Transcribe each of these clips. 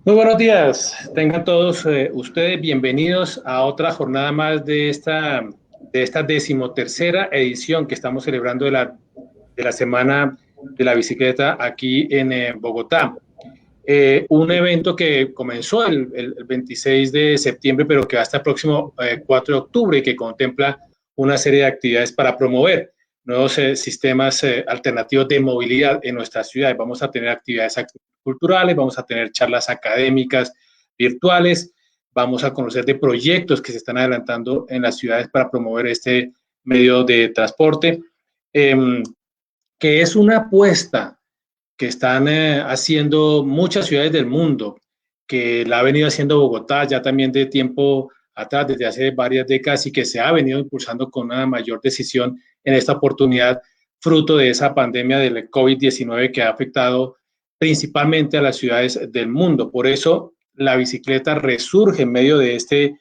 Muy buenos días, tengan todos ustedes bienvenidos a otra jornada más de esta decimotercera edición que estamos celebrando de la Semana de la Bicicleta aquí en Bogotá. Un evento que comenzó el 26 de septiembre, pero que va hasta el próximo 4 de octubre y que contempla una serie de actividades para promover nuevos sistemas alternativos de movilidad en nuestra ciudad. Vamos a tener actividades culturales, vamos a tener charlas académicas virtuales, vamos a conocer de proyectos que se están adelantando en las ciudades para promover este medio de transporte, que es una apuesta que están haciendo muchas ciudades del mundo, que la ha venido haciendo Bogotá ya también de tiempo atrás, desde hace varias décadas, y que se ha venido impulsando con una mayor decisión en esta oportunidad, fruto de esa pandemia del COVID-19 que ha afectado principalmente a las ciudades del mundo. Por eso la bicicleta resurge en medio de este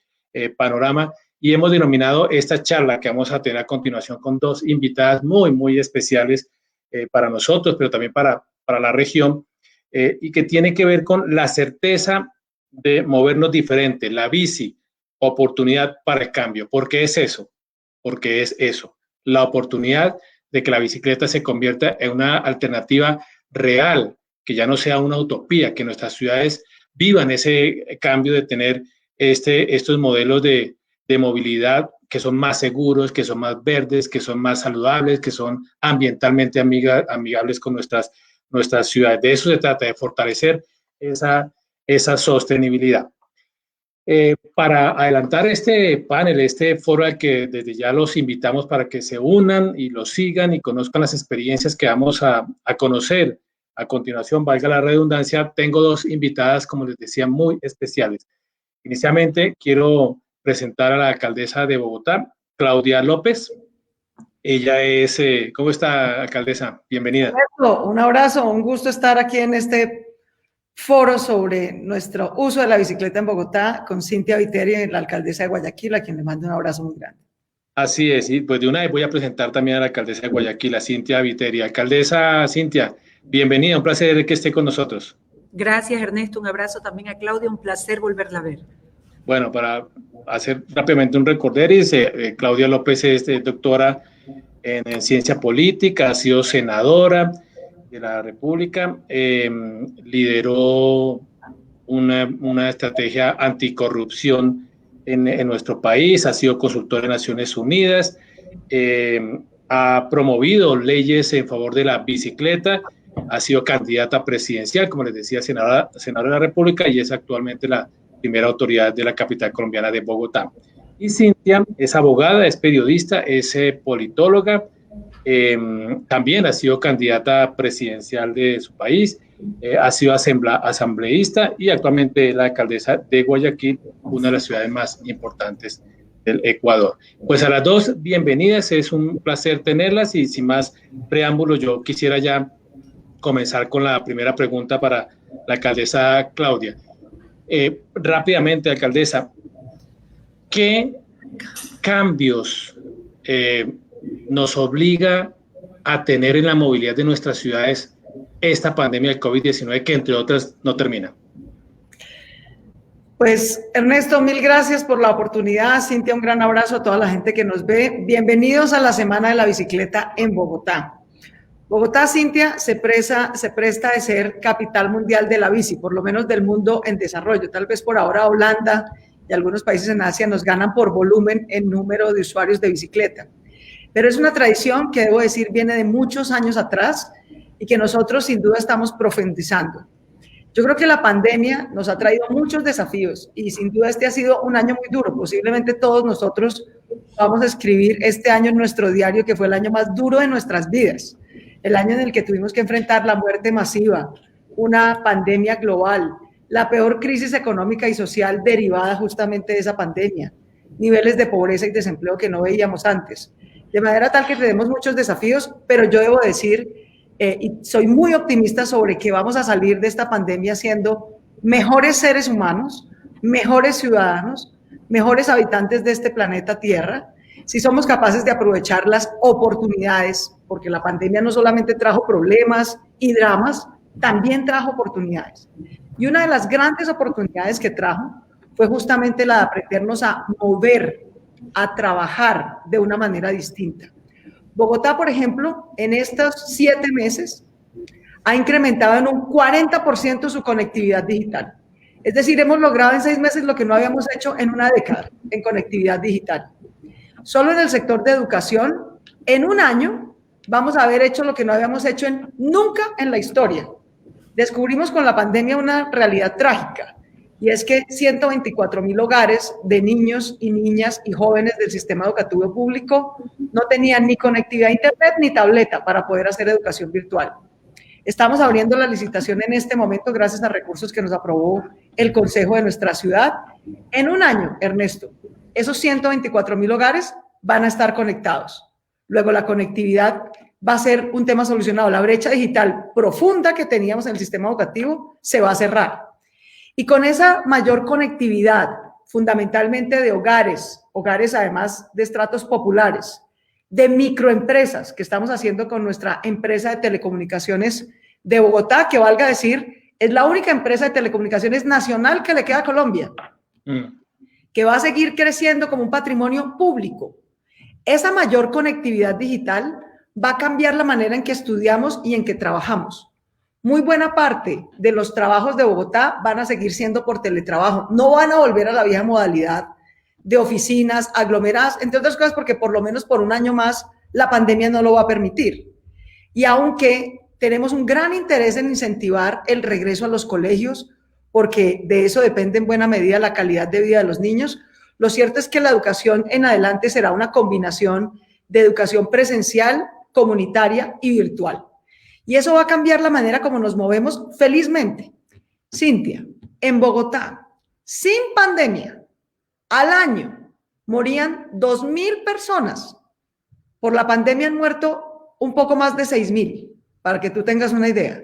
panorama y hemos denominado esta charla que vamos a tener a continuación con dos invitadas muy, muy especiales para nosotros, pero también para la región, y que tiene que ver con la certeza de movernos diferente, la bici, oportunidad para el cambio. ¿Por qué es eso? Porque es eso, la oportunidad de que la bicicleta se convierta en una alternativa real, que ya no sea una utopía, que nuestras ciudades vivan ese cambio de tener estos modelos de movilidad que son más seguros, que son más verdes, que son más saludables, que son ambientalmente amigables con nuestras ciudades. De eso se trata, de fortalecer esa sostenibilidad. Para adelantar este panel, este foro al que desde ya los invitamos para que se unan y los sigan y conozcan las experiencias que vamos a conocer a continuación, valga la redundancia, tengo dos invitadas, como les decía, muy especiales. Inicialmente quiero presentar a la alcaldesa de Bogotá, Claudia López. Ella es, ¿cómo está, alcaldesa? Bienvenida. Un abrazo, un gusto estar aquí en este foro sobre nuestro uso de la bicicleta en Bogotá con Cintia Viteri, la alcaldesa de Guayaquil, a quien le mando un abrazo muy grande. Así es, y pues de una vez voy a presentar también a la alcaldesa de Guayaquil, a Cintia Viteri. Alcaldesa Cintia, bienvenida, un placer que esté con nosotros. Gracias, Ernesto, un abrazo también a Claudia, un placer volverla a ver. Bueno, para hacer rápidamente un recorderis, Claudia López es doctora en ciencia política, ha sido senadora de la República, lideró una estrategia anticorrupción en nuestro país, ha sido consultora de Naciones Unidas, ha promovido leyes en favor de la bicicleta, ha sido candidata presidencial, como les decía, senadora de la República, y es actualmente la primera autoridad de la capital colombiana de Bogotá. Y Cintia es abogada, es periodista, es politóloga, también ha sido candidata presidencial de su país, ha sido asambleísta y actualmente es la alcaldesa de Guayaquil, una de las ciudades más importantes del Ecuador. Pues a las dos, bienvenidas, es un placer tenerlas y sin más preámbulos, yo quisiera ya comenzar con la primera pregunta para la alcaldesa Claudia. Rápidamente, alcaldesa, ¿qué cambios nos obliga a tener en la movilidad de nuestras ciudades esta pandemia del COVID-19 que, entre otras, no termina? Pues, Ernesto, mil gracias por la oportunidad. Cintia, un gran abrazo a toda la gente que nos ve. Bienvenidos a la Semana de la Bicicleta en Bogotá. Bogotá, Cintia, se presta de ser capital mundial de la bici, por lo menos del mundo en desarrollo. Tal vez por ahora Holanda y algunos países en Asia nos ganan por volumen en número de usuarios de bicicleta. Pero es una tradición que, debo decir, viene de muchos años atrás y que nosotros sin duda estamos profundizando. Yo creo que la pandemia nos ha traído muchos desafíos y sin duda este ha sido un año muy duro. Posiblemente todos nosotros vamos a escribir este año en nuestro diario que fue el año más duro de nuestras vidas. El año en el que tuvimos que enfrentar la muerte masiva, una pandemia global, la peor crisis económica y social derivada justamente de esa pandemia, niveles de pobreza y desempleo que no veíamos antes. De manera tal que tenemos muchos desafíos, pero yo debo decir, y soy muy optimista sobre que vamos a salir de esta pandemia siendo mejores seres humanos, mejores ciudadanos, mejores habitantes de este planeta Tierra, si somos capaces de aprovechar las oportunidades, porque la pandemia no solamente trajo problemas y dramas, también trajo oportunidades. Y una de las grandes oportunidades que trajo fue justamente la de aprendernos a mover, a trabajar de una manera distinta. Bogotá, por ejemplo, en estos 7 meses ha incrementado en un 40% su conectividad digital. Es decir, hemos logrado en 6 meses lo que no habíamos hecho en una década en conectividad digital. Solo en el sector de educación, en un año, vamos a haber hecho lo que no habíamos hecho nunca en la historia. Descubrimos con la pandemia una realidad trágica, y es que 124.000 hogares de niños y niñas y jóvenes del sistema educativo público no tenían ni conectividad a internet ni tableta para poder hacer educación virtual. Estamos abriendo la licitación en este momento gracias a recursos que nos aprobó el Consejo de nuestra ciudad. En un año, Ernesto, esos 124.000 hogares van a estar conectados. Luego la conectividad va a ser un tema solucionado. La brecha digital profunda que teníamos en el sistema educativo se va a cerrar. Y con esa mayor conectividad, fundamentalmente de hogares además de estratos populares, de microempresas que estamos haciendo con nuestra empresa de telecomunicaciones de Bogotá, que valga decir, es la única empresa de telecomunicaciones nacional que le queda a Colombia, que va a seguir creciendo como un patrimonio público. Esa mayor conectividad digital va a cambiar la manera en que estudiamos y en que trabajamos. Muy buena parte de los trabajos de Bogotá van a seguir siendo por teletrabajo, no van a volver a la vieja modalidad de oficinas aglomeradas, entre otras cosas porque por lo menos por un año más la pandemia no lo va a permitir. Y aunque tenemos un gran interés en incentivar el regreso a los colegios, porque de eso depende en buena medida la calidad de vida de los niños, lo cierto es que la educación en adelante será una combinación de educación presencial, comunitaria y virtual. Y eso va a cambiar la manera como nos movemos felizmente. Cintia, en Bogotá, sin pandemia, al año morían 2.000 personas. Por la pandemia han muerto un poco más de 6.000, para que tú tengas una idea.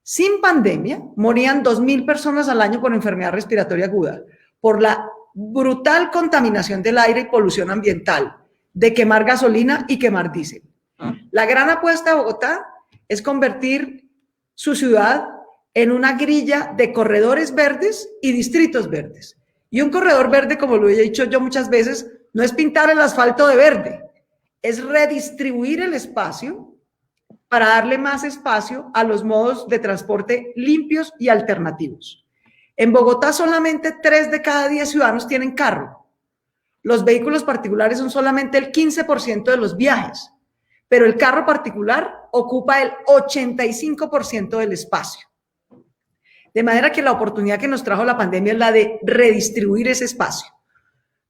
Sin pandemia, morían 2.000 personas al año por enfermedad respiratoria aguda, por la brutal contaminación del aire y polución ambiental, de quemar gasolina y quemar diésel. La gran apuesta de Bogotá es convertir su ciudad en una grilla de corredores verdes y distritos verdes. Y un corredor verde, como lo he dicho yo muchas veces, no es pintar el asfalto de verde, es redistribuir el espacio para darle más espacio a los modos de transporte limpios y alternativos. En Bogotá solamente 3 de cada 10 ciudadanos tienen carro. Los vehículos particulares son solamente el 15% de los viajes, pero el carro particular ocupa el 85% del espacio. De manera que la oportunidad que nos trajo la pandemia es la de redistribuir ese espacio.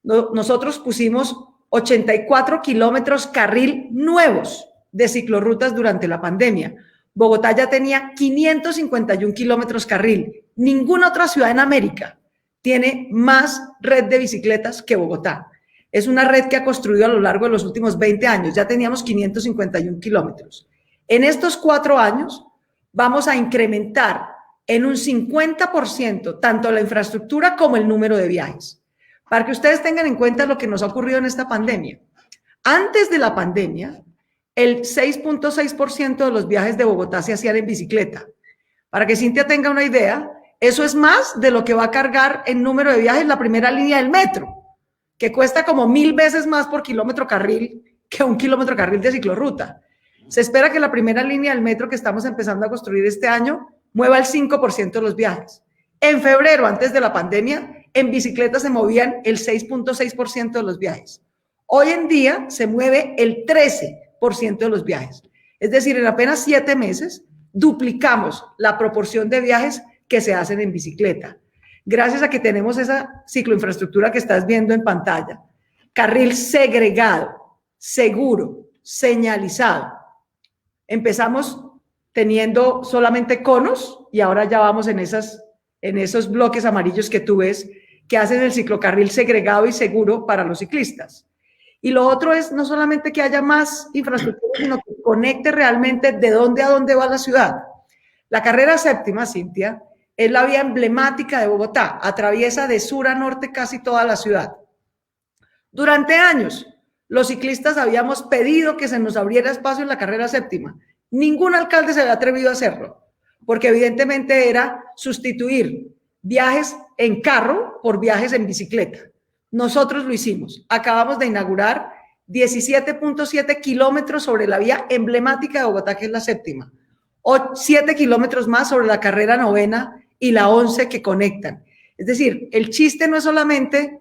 Nosotros pusimos 84 kilómetros carril nuevos de ciclorrutas durante la pandemia. Bogotá ya tenía 551 kilómetros carril. Ninguna otra ciudad en América tiene más red de bicicletas que Bogotá. Es una red que ha construido a lo largo de los últimos 20 años. Ya teníamos 551 kilómetros. En estos 4 años vamos a incrementar en un 50% tanto la infraestructura como el número de viajes. Para que ustedes tengan en cuenta lo que nos ha ocurrido en esta pandemia. Antes de la pandemia, el 6.6% de los viajes de Bogotá se hacían en bicicleta. Para que Cintia tenga una idea, eso es más de lo que va a cargar en número de viajes la primera línea del metro, que cuesta como 1000 veces más por kilómetro carril que un kilómetro carril de ciclorruta. Se espera que la primera línea del metro que estamos empezando a construir este año mueva el 5% de los viajes. En febrero, antes de la pandemia, en bicicleta se movían el 6.6% de los viajes. Hoy en día se mueve el 13% de los viajes. Es decir, en apenas 7 meses duplicamos la proporción de viajes que se hacen en bicicleta. Gracias a que tenemos esa cicloinfraestructura que estás viendo en pantalla. Carril segregado, seguro, señalizado. Empezamos teniendo solamente conos y ahora ya vamos en esos bloques amarillos que tú ves que hacen el ciclocarril segregado y seguro para los ciclistas. Y lo otro es no solamente que haya más infraestructura, sino que conecte realmente de dónde a dónde va la ciudad. La carrera séptima, Cintia, es la vía emblemática de Bogotá, atraviesa de sur a norte casi toda la ciudad. Durante años, los ciclistas habíamos pedido que se nos abriera espacio en la carrera séptima. Ningún alcalde se había atrevido a hacerlo. porque evidentemente era sustituir viajes en carro por viajes en bicicleta. Nosotros lo hicimos. Acabamos de inaugurar 17.7 kilómetros sobre la vía emblemática de Bogotá, que es la séptima, o 7 kilómetros más sobre la carrera 9ª y la 11 que conectan. Es decir, el chiste no es solamente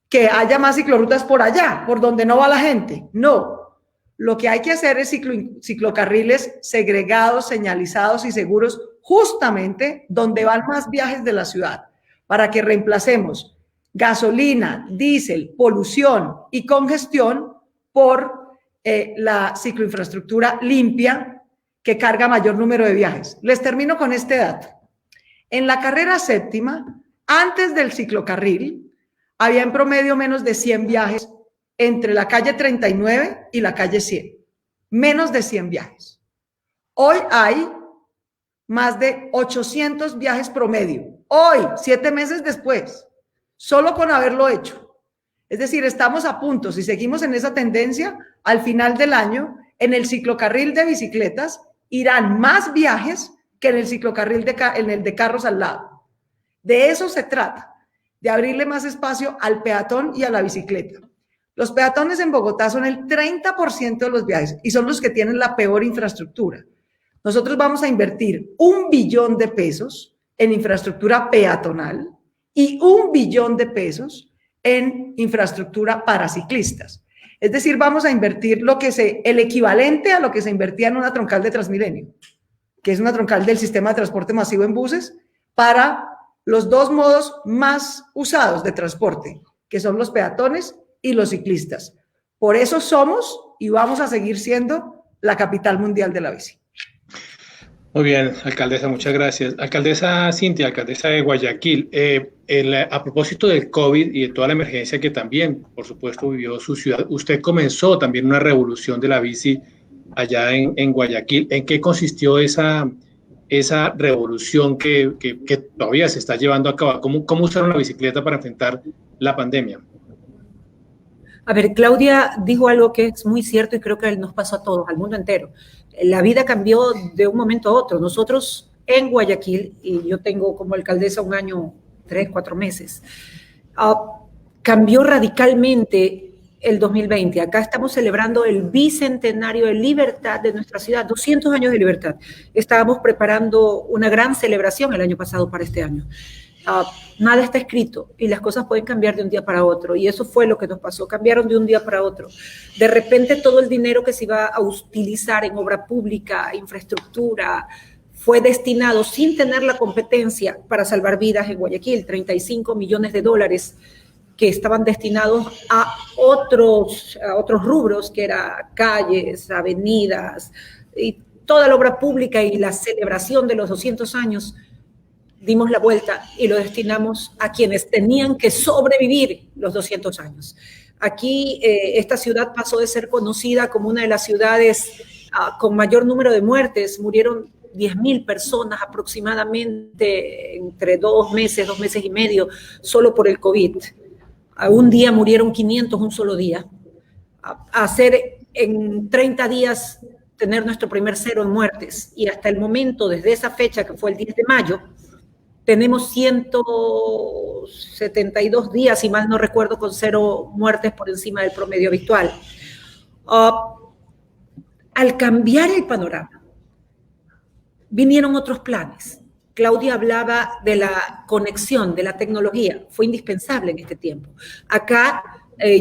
que haya más ciclorrutas por allá, por donde no va la gente. No, lo que hay que hacer es ciclocarriles segregados, señalizados y seguros justamente donde van más viajes de la ciudad, para que reemplacemos gasolina, diésel, polución y congestión por la cicloinfraestructura limpia que carga mayor número de viajes. Les termino con este dato. En la carrera séptima, antes del ciclocarril, había en promedio menos de 100 viajes entre la calle 39 y la calle 100. Menos de 100 viajes. Hoy hay más de 800 viajes promedio. Hoy, 7 meses después, solo con haberlo hecho. Es decir, estamos a punto, si seguimos en esa tendencia, al final del año, en el ciclocarril de bicicletas irán más viajes que en el ciclocarril en el de carros al lado. De eso se trata, de abrirle más espacio al peatón y a la bicicleta. Los peatones en Bogotá son el 30% de los viajes y son los que tienen la peor infraestructura. Nosotros vamos a invertir 1 billón de pesos en infraestructura peatonal y 1 billón de pesos en infraestructura para ciclistas. Es decir, vamos a invertir el equivalente a lo que se invertía en una troncal de Transmilenio, que es una troncal del sistema de transporte masivo en buses, para los 2 modos más usados de transporte, que son los peatones y los ciclistas. Por eso somos y vamos a seguir siendo la capital mundial de la bici. Muy bien, alcaldesa, muchas gracias. Alcaldesa Cintia, alcaldesa de Guayaquil, a propósito del COVID y de toda la emergencia que también, por supuesto, vivió su ciudad, usted comenzó también una revolución de la bici allá en Guayaquil. ¿En qué consistió esa revolución que todavía se está llevando a cabo? ¿Cómo usaron la bicicleta para enfrentar la pandemia? A ver, Claudia dijo algo que es muy cierto y creo que nos pasó a todos, al mundo entero. La vida cambió de un momento a otro. Nosotros en Guayaquil, y yo tengo como alcaldesa 1 año, 3, 4 meses, cambió radicalmente el 2020. Acá estamos celebrando el bicentenario de libertad de nuestra ciudad, 200 años de libertad. Estábamos preparando una gran celebración el año pasado para este año. Nada está escrito y las cosas pueden cambiar de un día para otro, y eso fue lo que nos pasó, cambiaron de un día para otro. De repente todo el dinero que se iba a utilizar en obra pública, infraestructura, fue destinado sin tener la competencia para salvar vidas en Guayaquil, 35 millones de dólares que estaban destinados a otros rubros, que eran calles, avenidas, y toda la obra pública y la celebración de los 200 años, dimos la vuelta y lo destinamos a quienes tenían que sobrevivir los 200 años. Aquí esta ciudad pasó de ser conocida como una de las ciudades con mayor número de muertes. Murieron 10.000 personas aproximadamente entre 2 meses y medio, solo por el COVID. Un día murieron 500, un solo día. Hacer en 30 días tener nuestro primer 0 en muertes, y hasta el momento, desde esa fecha que fue el 10 de mayo, tenemos 172 días, si mal no recuerdo, con 0 muertes por encima del promedio habitual. Al cambiar el panorama, vinieron otros planes. Claudia hablaba de la conexión, de la tecnología. Fue indispensable en este tiempo. Acá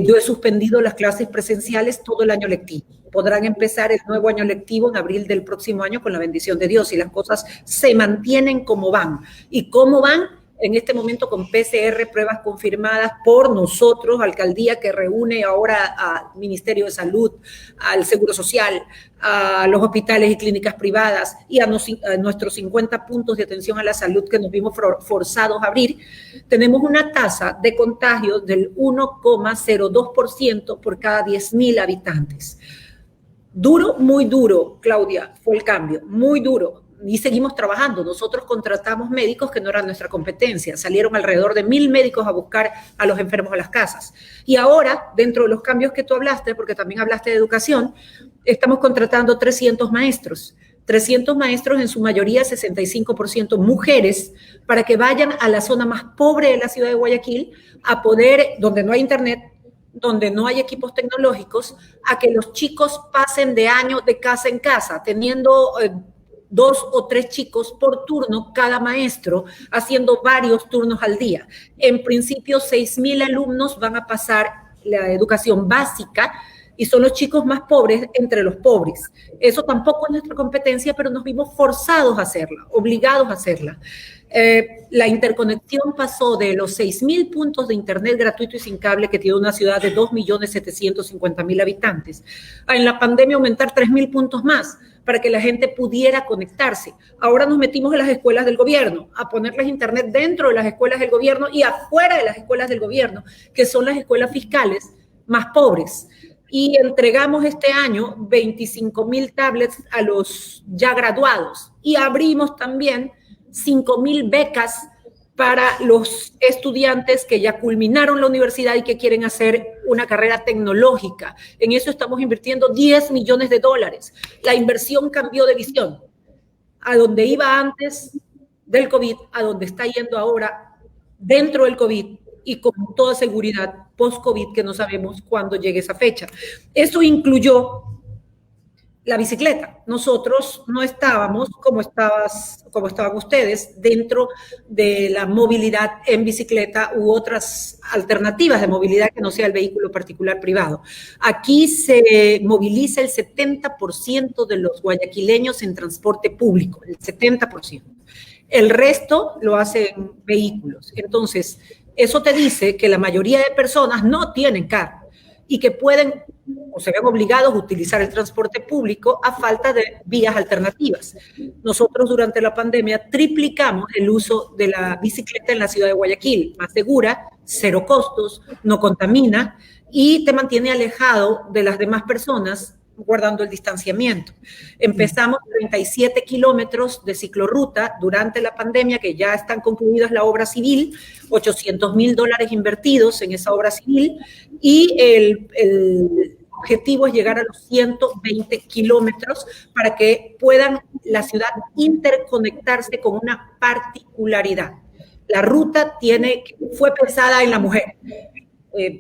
yo he suspendido las clases presenciales todo el año lectivo. Podrán empezar el nuevo año lectivo en abril del próximo año con la bendición de Dios, y las cosas se mantienen como van. ¿Y cómo van? En este momento con PCR, pruebas confirmadas por nosotros, alcaldía que reúne ahora al Ministerio de Salud, al Seguro Social, a los hospitales y clínicas privadas y a nuestros 50 puntos de atención a la salud que nos vimos forzados a abrir. Tenemos una tasa de contagio del 1,02% por cada 10.000 habitantes. Duro, muy duro, Claudia, fue el cambio, muy duro. Y seguimos trabajando. Nosotros contratamos médicos que no eran nuestra competencia. Salieron alrededor de 1.000 médicos a buscar a los enfermos a las casas. Y ahora, dentro de los cambios que tú hablaste, porque también hablaste de educación, estamos contratando 300 maestros 300 maestros, en su mayoría 65% mujeres, para que vayan a la zona más pobre de la ciudad de Guayaquil, a poder, donde no hay internet, donde no hay equipos tecnológicos, a que los chicos pasen de año de casa en casa, teniendo 2 o 3 chicos por turno cada maestro, haciendo varios turnos al día. En principio, 6.000 alumnos van a pasar la educación básica y son los chicos más pobres entre los pobres. Eso tampoco es nuestra competencia, pero nos vimos forzados a hacerla, obligados a hacerla. La interconexión pasó de los 6.000 puntos de internet gratuito y sin cable que tiene una ciudad de 2.750.000 habitantes, a en la pandemia aumentar 3.000 puntos más para que la gente pudiera conectarse. Ahora nos metimos en las escuelas del gobierno, a ponerles internet dentro de las escuelas del gobierno y afuera de las escuelas del gobierno, que son las escuelas fiscales más pobres. Y entregamos este año 25.000 tablets a los ya graduados y abrimos también 5.000 becas para los estudiantes que ya culminaron la universidad y que quieren hacer una carrera tecnológica. En eso estamos invirtiendo $10 millones. La inversión cambió de visión. A donde iba antes del COVID, a donde está yendo ahora dentro del COVID y con toda seguridad post-COVID, que no sabemos cuándo llegue esa fecha. Eso incluyó la bicicleta. Nosotros no estábamos, como estaban ustedes, dentro de la movilidad en bicicleta u otras alternativas de movilidad que no sea el vehículo particular privado. Aquí se moviliza el 70% de los guayaquileños en transporte público, el 70%. El resto lo hacen vehículos. Entonces, eso te dice que la mayoría de personas no tienen carro y que pueden o se ven obligados a utilizar el transporte público a falta de vías alternativas. Nosotros durante la pandemia triplicamos el uso de la bicicleta en la ciudad de Guayaquil, más segura, 0 costos, no contamina y te mantiene alejado de las demás personas guardando el distanciamiento. Empezamos 37 kilómetros de ciclorruta durante la pandemia, que ya están concluidas la obra civil, $800.000 invertidos en esa obra civil, y el objetivo es llegar a los 120 kilómetros para que puedan la ciudad interconectarse con una particularidad. La ruta fue pensada en la mujer.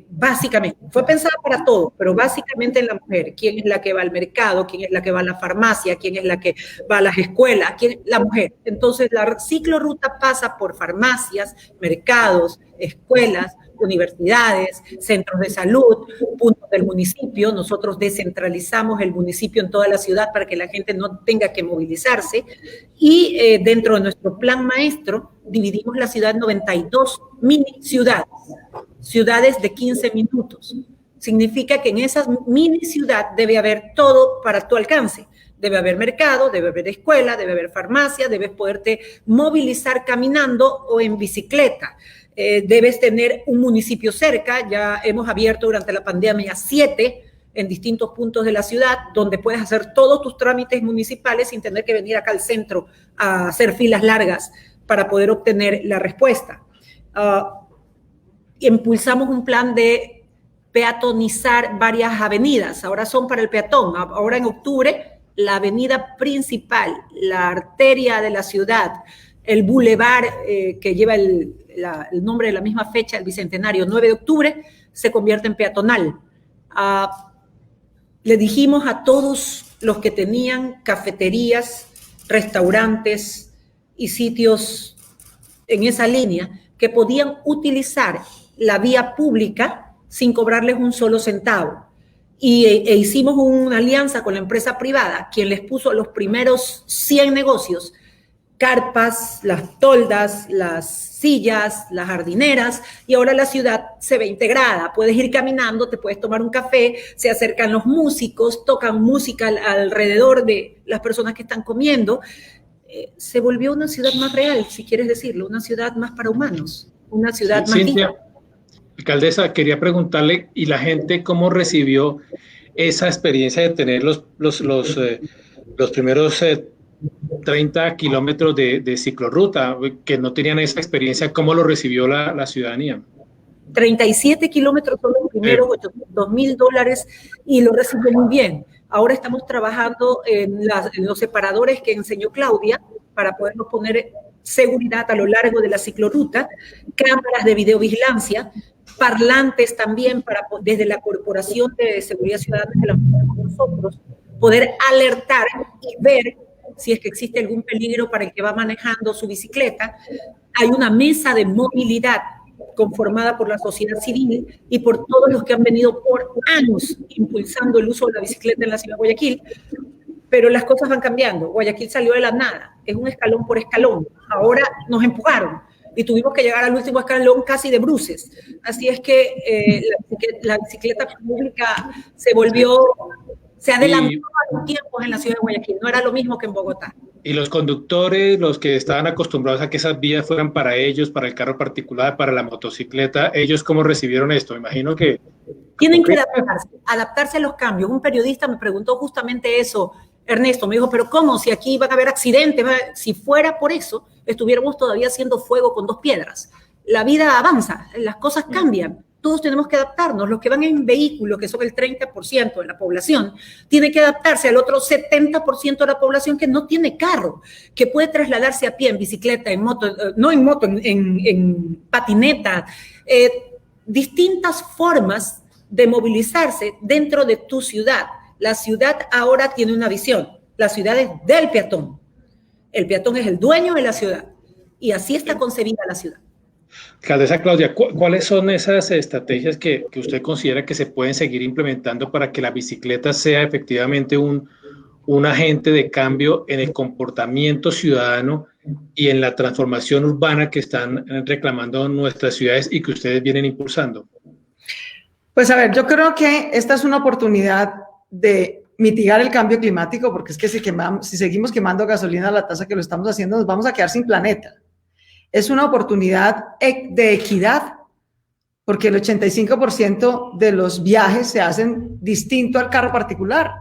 Básicamente, fue pensada para todo, pero básicamente en la mujer. ¿Quién es la que va al mercado? ¿Quién es la que va a la farmacia? ¿Quién es la que va a las escuelas? La mujer. Entonces, la ciclorruta pasa por farmacias, mercados, escuelas, universidades, centros de salud, puntos del municipio. Nosotros descentralizamos el municipio en toda la ciudad para que la gente no tenga que movilizarse. Y dentro de nuestro plan maestro, dividimos la ciudad en 92 mini ciudades de 15 minutos. Significa que en esa mini ciudad debe haber todo para tu alcance. Debe haber mercado, debe haber escuela, debe haber farmacia, debes poderte movilizar caminando o en bicicleta. Debes tener un municipio cerca. Ya hemos abierto durante la pandemia 7 en distintos puntos de la ciudad, donde puedes hacer todos tus trámites municipales sin tener que venir acá al centro a hacer filas largas para poder obtener la respuesta. Impulsamos un plan de peatonizar varias avenidas. Ahora son para el peatón. Ahora en octubre, la avenida principal, la arteria de la ciudad, el bulevar que lleva el nombre de la misma fecha, el Bicentenario, 9 de octubre, se convierte en peatonal. Le dijimos a todos los que tenían cafeterías, restaurantes y sitios en esa línea que podían utilizar la vía pública sin cobrarles un solo centavo. E hicimos una alianza con la empresa privada, quien les puso a los primeros 100 negocios carpas, las toldas, las sillas, las jardineras, y ahora la ciudad se ve integrada. Puedes ir caminando, te puedes tomar un café, se acercan los músicos, tocan música alrededor de las personas que están comiendo. Se volvió una ciudad más real, si quieres decirlo, una ciudad más para humanos, una ciudad más Cintia, alcaldesa, quería preguntarle, ¿y la gente cómo recibió esa experiencia de tener los primeros 30 kilómetros de ciclorruta, que no tenían esa experiencia? ¿Cómo lo recibió la ciudadanía? 37 kilómetros son los primeros $800.000 y lo recibió muy bien. Ahora estamos trabajando en los separadores que enseñó Claudia para podernos poner seguridad a lo largo de la ciclorruta, cámaras de videovigilancia, parlantes también desde la Corporación de Seguridad Ciudadana que la manejamos nosotros, poder alertar y ver si es que existe algún peligro para el que va manejando su bicicleta. Hay una mesa de movilidad conformada por la sociedad civil y por todos los que han venido por años impulsando el uso de la bicicleta en la ciudad de Guayaquil, pero las cosas van cambiando. Guayaquil salió de la nada, es un escalón por escalón. Ahora nos empujaron y tuvimos que llegar al último escalón casi de bruces. Así es que la bicicleta pública se adelantó a los tiempos en la ciudad de Guayaquil, no era lo mismo que en Bogotá. Y los conductores, los que estaban acostumbrados a que esas vías fueran para ellos, para el carro particular, para la motocicleta, ¿ellos cómo recibieron esto? Me imagino que... Tienen que adaptarse a los cambios. Un periodista me preguntó justamente eso, Ernesto, me dijo, pero ¿cómo? Si aquí van a haber accidentes, si fuera por eso, estuviéramos todavía haciendo fuego con 2 piedras. La vida avanza, las cosas cambian. Todos tenemos que adaptarnos. Los que van en vehículos, que son el 30% de la población, tienen que adaptarse al otro 70% de la población que no tiene carro, que puede trasladarse a pie, en bicicleta, en moto, no en moto, en patineta, distintas formas de movilizarse dentro de tu ciudad. La ciudad ahora tiene una visión. La ciudad es del peatón. El peatón es el dueño de la ciudad y así está concebida la ciudad. Alcaldesa Claudia, ¿cuáles son esas estrategias que usted considera que se pueden seguir implementando para que la bicicleta sea efectivamente un agente de cambio en el comportamiento ciudadano y en la transformación urbana que están reclamando nuestras ciudades y que ustedes vienen impulsando? Pues a ver, yo creo que esta es una oportunidad de mitigar el cambio climático, porque es que si seguimos quemando gasolina a la tasa que lo estamos haciendo, nos vamos a quedar sin planeta. Es una oportunidad de equidad, porque el 85% de los viajes se hacen distinto al carro particular.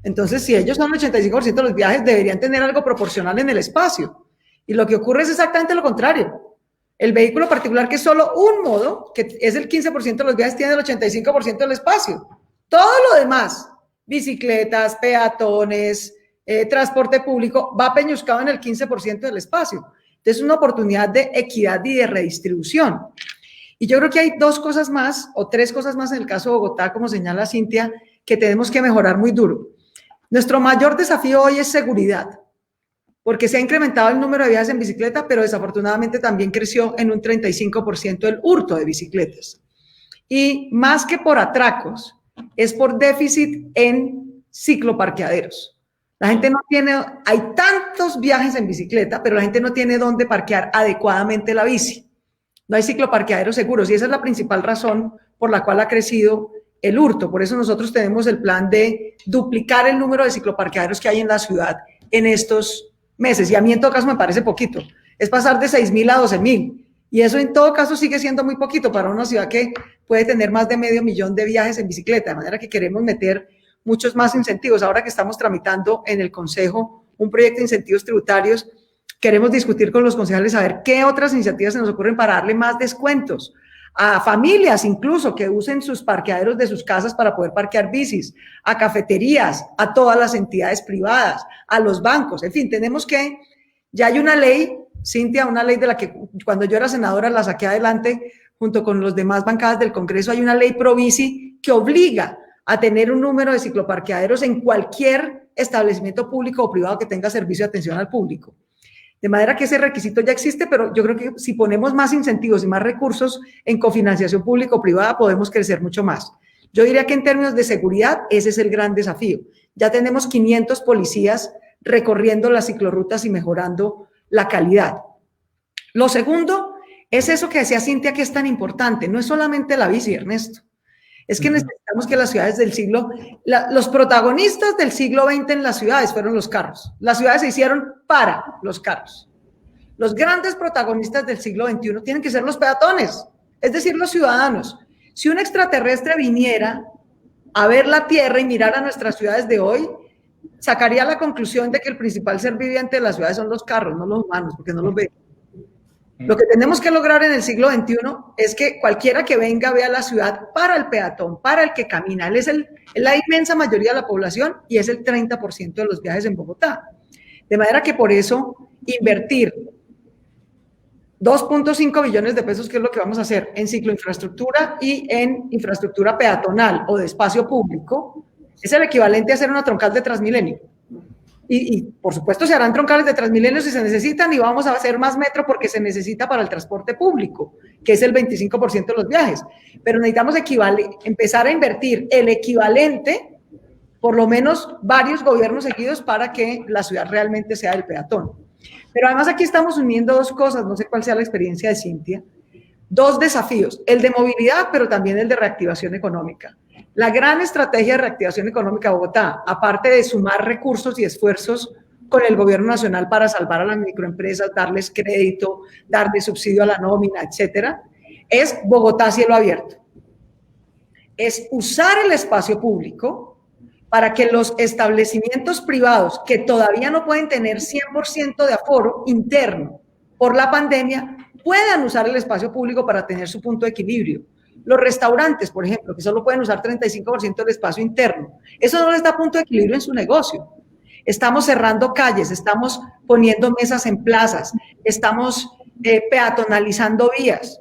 Entonces, si ellos son el 85% de los viajes, deberían tener algo proporcional en el espacio. Y lo que ocurre es exactamente lo contrario. El vehículo particular, que es solo un modo, que es el 15% de los viajes, tiene el 85% del espacio. Todo lo demás, bicicletas, peatones, transporte público, va peñuscado en el 15% del espacio. Entonces, es una oportunidad de equidad y de redistribución. Y yo creo que hay 2 cosas más, o 3 cosas más en el caso de Bogotá, como señala Cintia, que tenemos que mejorar muy duro. Nuestro mayor desafío hoy es seguridad, porque se ha incrementado el número de viajes en bicicleta, pero desafortunadamente también creció en un 35% el hurto de bicicletas. Y más que por atracos, es por déficit en cicloparqueaderos. La gente no tiene, hay tantos viajes en bicicleta, pero la gente no tiene dónde parquear adecuadamente la bici. No hay cicloparqueaderos seguros y esa es la principal razón por la cual ha crecido el hurto. Por eso nosotros tenemos el plan de duplicar el número de cicloparqueaderos que hay en la ciudad en estos meses. Y a mí en todo caso me parece poquito. Es pasar de 6.000 a 12.000. Y eso en todo caso sigue siendo muy poquito para una ciudad que puede tener más de 500.000 de viajes en bicicleta. De manera que queremos meter muchos más incentivos. Ahora que estamos tramitando en el Consejo un proyecto de incentivos tributarios, queremos discutir con los concejales a ver qué otras iniciativas se nos ocurren para darle más descuentos a familias incluso que usen sus parqueaderos de sus casas para poder parquear bicis, a cafeterías, a todas las entidades privadas, a los bancos. En fin, tenemos que, ya hay una ley, Cintia, una ley de la que cuando yo era senadora la saqué adelante junto con los demás bancadas del Congreso. Hay una ley pro bici que obliga a tener un número de cicloparqueaderos en cualquier establecimiento público o privado que tenga servicio de atención al público. De manera que ese requisito ya existe, pero yo creo que si ponemos más incentivos y más recursos en cofinanciación público-privada, podemos crecer mucho más. Yo diría que en términos de seguridad, ese es el gran desafío. Ya tenemos 500 policías recorriendo las ciclorrutas y mejorando la calidad. Lo segundo es eso que decía Cintia, que es tan importante. No es solamente la bici, Ernesto. Es que necesitamos que las ciudades del siglo, los protagonistas del siglo XX en las ciudades fueron los carros. Las ciudades se hicieron para los carros. Los grandes protagonistas del siglo XXI tienen que ser los peatones, es decir, los ciudadanos. Si un extraterrestre viniera a ver la Tierra y mirar a nuestras ciudades de hoy, sacaría la conclusión de que el principal ser viviente de las ciudades son los carros, no los humanos, porque no los ve. Lo que tenemos que lograr en el siglo XXI es que cualquiera que venga vea la ciudad para el peatón, para el que camina. Él es la inmensa mayoría de la población y es el 30% de los viajes en Bogotá. De manera que por eso invertir 2.5 billones de pesos, que es lo que vamos a hacer en cicloinfraestructura y en infraestructura peatonal o de espacio público, es el equivalente a hacer una troncal de Transmilenio. Y por supuesto se harán troncales de Transmilenio si se necesitan y vamos a hacer más metro porque se necesita para el transporte público, que es el 25% de los viajes. Pero necesitamos empezar a invertir el equivalente, por lo menos varios gobiernos seguidos, para que la ciudad realmente sea del peatón. Pero además aquí estamos uniendo dos cosas, no sé cuál sea la experiencia de Cintia, dos desafíos, el de movilidad, pero también el de reactivación económica. La gran estrategia de reactivación económica de Bogotá, aparte de sumar recursos y esfuerzos con el gobierno nacional para salvar a las microempresas, darles crédito, darle subsidio a la nómina, etcétera, es Bogotá cielo abierto. Es usar el espacio público para que los establecimientos privados que todavía no pueden tener 100% de aforo interno por la pandemia puedan usar el espacio público para tener su punto de equilibrio. Los restaurantes, por ejemplo, que solo pueden usar 35% del espacio interno, eso no les da punto de equilibrio en su negocio. Estamos cerrando calles, estamos poniendo mesas en plazas, estamos peatonalizando vías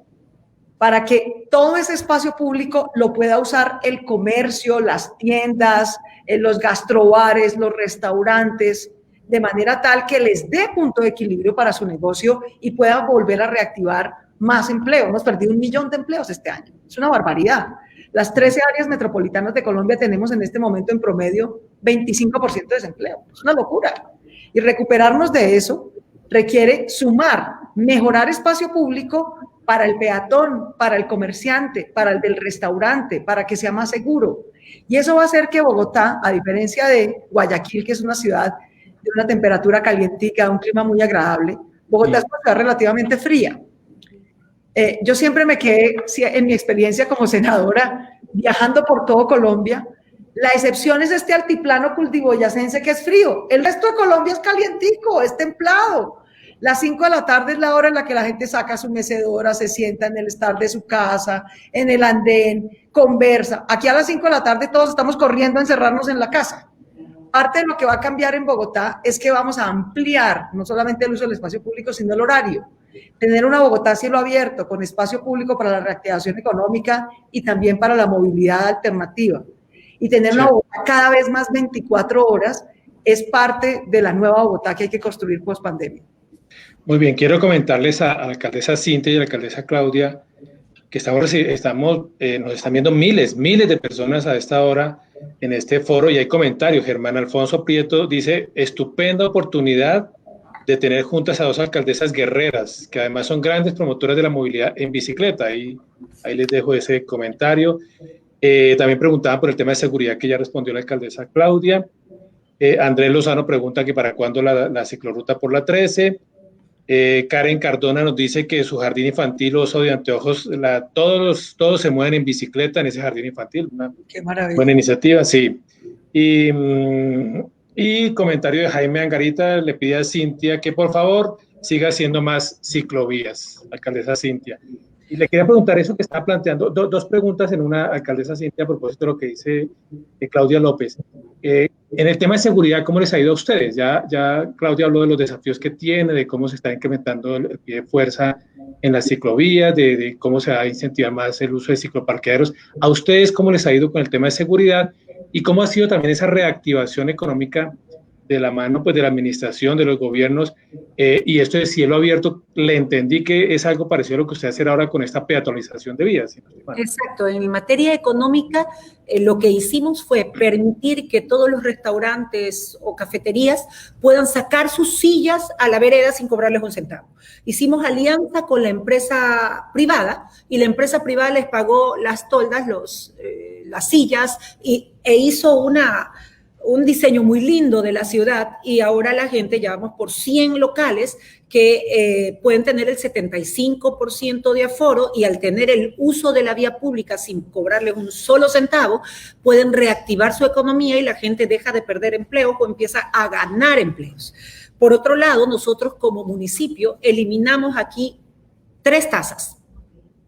para que todo ese espacio público lo pueda usar el comercio, las tiendas, los gastrobares, los restaurantes, de manera tal que les dé punto de equilibrio para su negocio y puedan volver a reactivar más empleo. Hemos perdido 1 millón de empleos este año. Es una barbaridad. Las 13 áreas metropolitanas de Colombia tenemos en este momento en promedio 25% de desempleo. Es una locura. Y recuperarnos de eso requiere sumar, mejorar espacio público para el peatón, para el comerciante, para el del restaurante, para que sea más seguro. Y eso va a hacer que Bogotá, a diferencia de Guayaquil, que es una ciudad de una temperatura calientica, un clima muy agradable, Bogotá es una ciudad relativamente fría. Yo siempre me quedé, en mi experiencia como senadora, viajando por todo Colombia, la excepción es este altiplano cundiboyacense que es frío. El resto de Colombia es calientico, es templado. Las 5 de la tarde es la hora en la que la gente saca su mecedora, se sienta en el estar de su casa, en el andén, conversa. Aquí a las 5 de la tarde todos estamos corriendo a encerrarnos en la casa. Parte de lo que va a cambiar en Bogotá es que vamos a ampliar no solamente el uso del espacio público, sino el horario. Tener una Bogotá cielo abierto con espacio público para la reactivación económica y también para la movilidad alternativa. Y tener una Bogotá cada vez más 24 horas es parte de la nueva Bogotá que hay que construir post pandemia. Muy bien, quiero comentarles a la alcaldesa Cintia y a la alcaldesa Claudia que nos están viendo miles de personas a esta hora en este foro y hay comentarios. Germán Alfonso Prieto dice, estupenda oportunidad de tener juntas a 2 alcaldesas guerreras, que además son grandes promotoras de la movilidad en bicicleta. Ahí les dejo ese comentario. También preguntaban por el tema de seguridad, que ya respondió la alcaldesa Claudia. Andrés Lozano pregunta que para cuándo la ciclorruta por la 13. Karen Cardona nos dice que su jardín infantil Oso de Anteojos, todos se mueven en bicicleta en ese jardín infantil. Qué maravilla. Buena iniciativa, sí. Y comentario de Jaime Angarita, le pide a Cintia que por favor siga haciendo más ciclovías, alcaldesa Cintia. Y le quería preguntar eso que está planteando, dos preguntas en una, alcaldesa Cintia, a propósito de lo que dice Claudia López. En el tema de seguridad, ¿cómo les ha ido a ustedes? Ya Claudia habló de los desafíos que tiene, de cómo se está incrementando el pie de fuerza en las ciclovías, de cómo se va a incentivar más el uso de cicloparqueaderos. ¿A ustedes cómo les ha ido con el tema de seguridad? ¿Y cómo ha sido también esa reactivación económica de la mano pues, de la administración, de los gobiernos? Y esto de cielo abierto, le entendí que es algo parecido a lo que usted hace ahora con esta peatonalización de vías. ¿Sí? Exacto, en materia económica lo que hicimos fue permitir que todos los restaurantes o cafeterías puedan sacar sus sillas a la vereda sin cobrarles un centavo. Hicimos alianza con la empresa privada y la empresa privada les pagó las toldas, las sillas e hizo un diseño muy lindo de la ciudad y ahora la gente, ya vamos por 100 locales que pueden tener el 75% de aforo y al tener el uso de la vía pública sin cobrarles un solo centavo, pueden reactivar su economía y la gente deja de perder empleo o empieza a ganar empleos. Por otro lado, nosotros como municipio eliminamos aquí 3 tasas,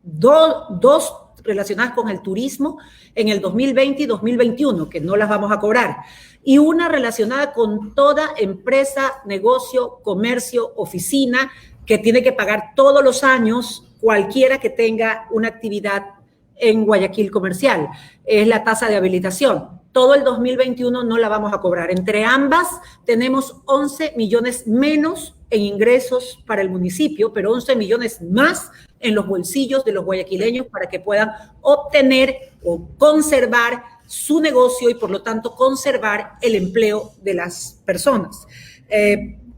dos relacionadas con el turismo en el 2020 y 2021, que no las vamos a cobrar, y una relacionada con toda empresa, negocio, comercio, oficina, que tiene que pagar todos los años cualquiera que tenga una actividad en Guayaquil comercial. Es la tasa de habilitación. Todo el 2021 no la vamos a cobrar. Entre ambas tenemos 11 millones menos en ingresos para el municipio, pero 11 millones más en los bolsillos de los guayaquileños para que puedan obtener o conservar su negocio y por lo tanto conservar el empleo de las personas.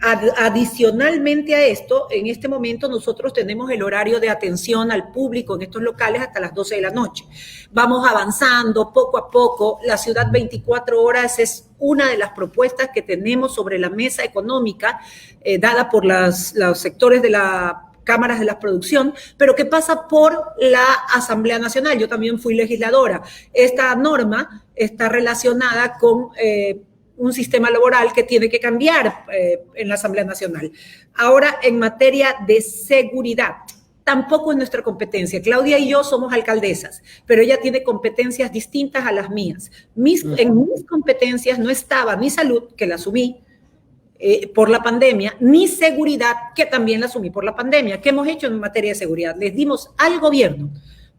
Adicionalmente a esto, en este momento nosotros tenemos el horario de atención al público en estos locales hasta las 12 de la noche. Vamos avanzando poco a poco. La ciudad 24 horas es una de las propuestas que tenemos sobre la mesa económica dada por los sectores de las cámaras de la producción, pero que pasa por la Asamblea Nacional. Yo también fui legisladora. Esta norma está relacionada con un sistema laboral que tiene que cambiar en la Asamblea Nacional. Ahora, en materia de seguridad, tampoco es nuestra competencia. Claudia y yo somos alcaldesas, pero ella tiene competencias distintas a las mías. En mis competencias no estaba ni salud, que la asumí por la pandemia, ni seguridad, que también la asumí por la pandemia. ¿Qué hemos hecho en materia de seguridad? Les dimos al gobierno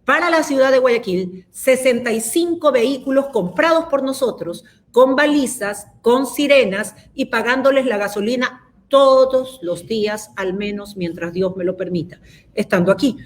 para la ciudad de Guayaquil 65 vehículos comprados por nosotros, con balizas, con sirenas y pagándoles la gasolina todos los días, al menos mientras Dios me lo permita, estando aquí.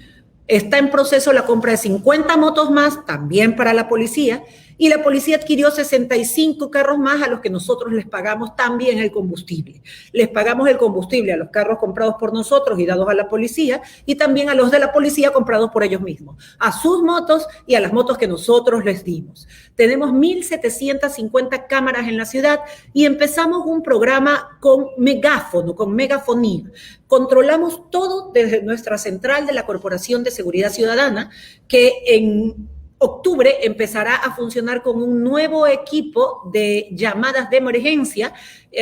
Está en proceso la compra de 50 motos más, también para la policía, y la policía adquirió 65 carros más a los que nosotros les pagamos también el combustible. Les pagamos el combustible a los carros comprados por nosotros y dados a la policía, y también a los de la policía comprados por ellos mismos, a sus motos y a las motos que nosotros les dimos. Tenemos 1.750 cámaras en la ciudad y empezamos un programa con megáfono, con megafonía. Controlamos todo desde nuestra central de la Corporación de Seguridad Ciudadana, que en octubre empezará a funcionar con un nuevo equipo de llamadas de emergencia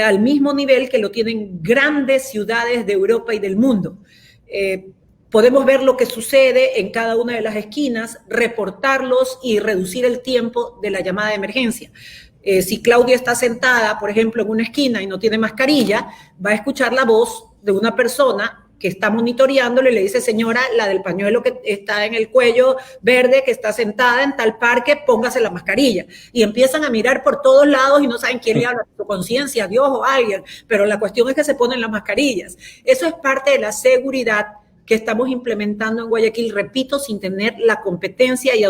al mismo nivel que lo tienen grandes ciudades de Europa y del mundo. Podemos ver lo que sucede en cada una de las esquinas, reportarlos y reducir el tiempo de la llamada de emergencia. Si Claudia está sentada, por ejemplo, en una esquina y no tiene mascarilla, va a escuchar la voz de una persona que está monitoreándole y le dice: señora, la del pañuelo que está en el cuello verde, que está sentada en tal parque, póngase la mascarilla. Y empiezan a mirar por todos lados y no saben quién le habla, su conciencia, Dios o alguien, pero la cuestión es que se ponen las mascarillas. Eso es parte de la seguridad que estamos implementando en Guayaquil, repito, sin tener la competencia y a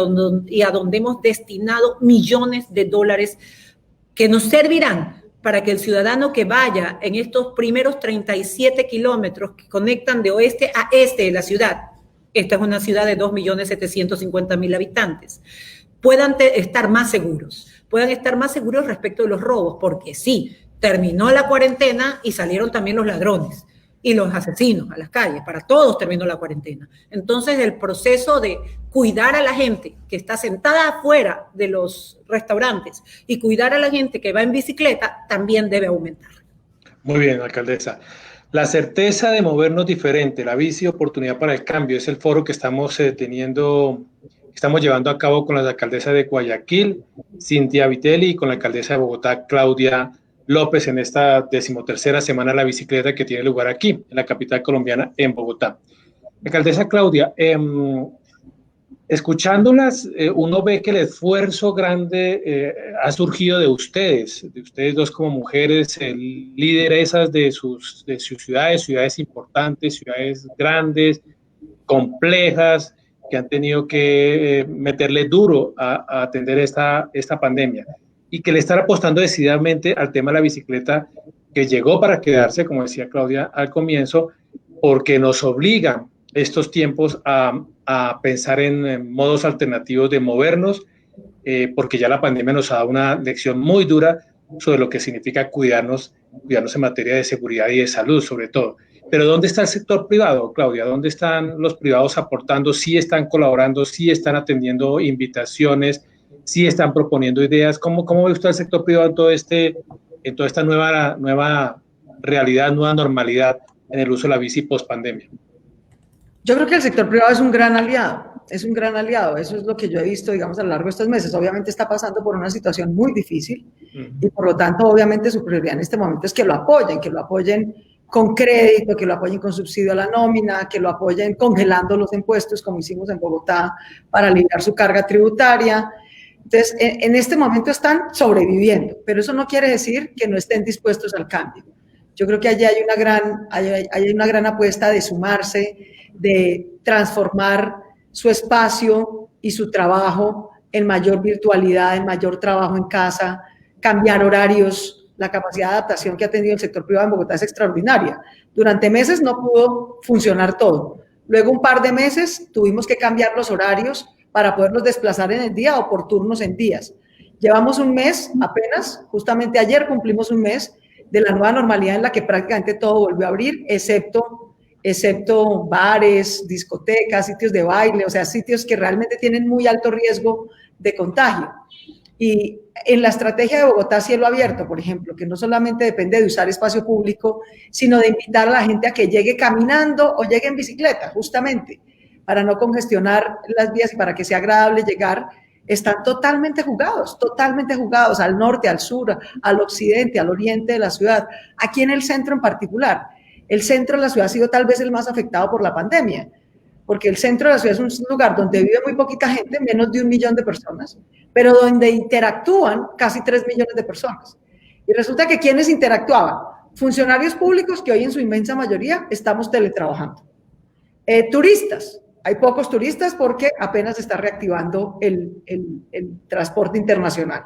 donde hemos destinado millones de dólares que nos servirán para que el ciudadano que vaya en estos primeros 37 kilómetros que conectan de oeste a este de la ciudad, esta es una ciudad de 2.750.000 habitantes, puedan estar más seguros respecto de los robos, porque sí, terminó la cuarentena y salieron también los ladrones y los asesinos a las calles. Para todos terminó la cuarentena. Entonces, el proceso de cuidar a la gente que está sentada afuera de los restaurantes y cuidar a la gente que va en bicicleta también debe aumentar. Muy bien, alcaldesa. La certeza de movernos diferente, la bici oportunidad para el cambio, es el foro que estamos estamos llevando a cabo con las alcaldesas de Guayaquil, Cintia Vitelli, y con la alcaldesa de Bogotá, Claudia López, en esta 13ª Semana de la Bicicleta que tiene lugar aquí, en la capital colombiana, en Bogotá. Alcaldesa Claudia, escuchándolas, uno ve que el esfuerzo grande ha surgido de ustedes dos como mujeres, lideresas de sus ciudades importantes, ciudades grandes, complejas, que han tenido que meterle duro a atender esta pandemia, y que le están apostando decididamente al tema de la bicicleta, que llegó para quedarse, como decía Claudia al comienzo, porque nos obligan estos tiempos a pensar en modos alternativos de movernos, porque ya la pandemia nos ha dado una lección muy dura sobre lo que significa cuidarnos en materia de seguridad y de salud, sobre todo. Pero ¿dónde está el sector privado, Claudia? ¿Dónde están los privados aportando? ¿Sí están colaborando? ¿Sí están atendiendo invitaciones? ¿Sí están proponiendo ideas? ¿Cómo ve usted el sector privado en toda esta nueva realidad, nueva normalidad en el uso de la bici post pandemia? Yo creo que el sector privado es un gran aliado, es un gran aliado. Eso es lo que yo he visto, digamos, a lo largo de estos meses. Obviamente está pasando por una situación muy difícil y por lo tanto, obviamente, su prioridad en este momento es que lo apoyen con crédito, que lo apoyen con subsidio a la nómina, que lo apoyen congelando los impuestos, como hicimos en Bogotá, para aliviar su carga tributaria. Entonces, en este momento están sobreviviendo, pero eso no quiere decir que no estén dispuestos al cambio. Yo creo que allí hay una gran apuesta de sumarse, de transformar su espacio y su trabajo en mayor virtualidad, en mayor trabajo en casa, cambiar horarios. La capacidad de adaptación que ha tenido el sector privado en Bogotá es extraordinaria. Durante meses no pudo funcionar todo. Luego, un par de meses, tuvimos que cambiar los horarios para poderlos desplazar en el día o por turnos en días. Llevamos un mes apenas, justamente ayer cumplimos un mes de la nueva normalidad en la que prácticamente todo volvió a abrir, excepto bares, discotecas, sitios de baile, o sea, sitios que realmente tienen muy alto riesgo de contagio. Y en la estrategia de Bogotá Cielo Abierto, por ejemplo, que no solamente depende de usar espacio público, sino de invitar a la gente a que llegue caminando o llegue en bicicleta, justamente, para no congestionar las vías y para que sea agradable llegar, están totalmente jugados al norte, al sur, al occidente, al oriente de la ciudad, aquí en el centro en particular. El centro de la ciudad ha sido tal vez el más afectado por la pandemia, porque el centro de la ciudad es un lugar donde vive muy poquita gente, menos de 1 millón de personas, pero donde interactúan casi 3 millones de personas. Y resulta que ¿quiénes interactuaban? Funcionarios públicos que hoy en su inmensa mayoría estamos teletrabajando. Turistas, hay pocos turistas porque apenas se está reactivando el transporte internacional.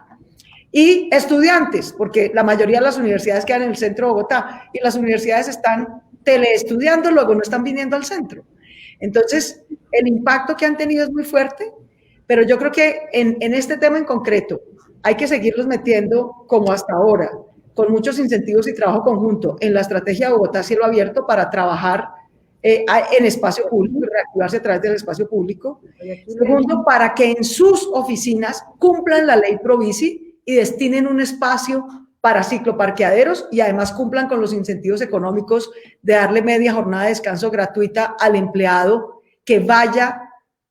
Y estudiantes, porque la mayoría de las universidades quedan en el centro de Bogotá y las universidades están teleestudiando, luego no están viniendo al centro. Entonces, el impacto que han tenido es muy fuerte, pero yo creo que en este tema en concreto hay que seguirlos metiendo como hasta ahora, con muchos incentivos y trabajo conjunto en la estrategia de Bogotá Cielo Abierto para trabajar en espacio público y reactivarse a través del espacio público. Segundo, para que en sus oficinas cumplan la ley Provici y destinen un espacio para cicloparqueaderos y además cumplan con los incentivos económicos de darle media jornada de descanso gratuita al empleado que vaya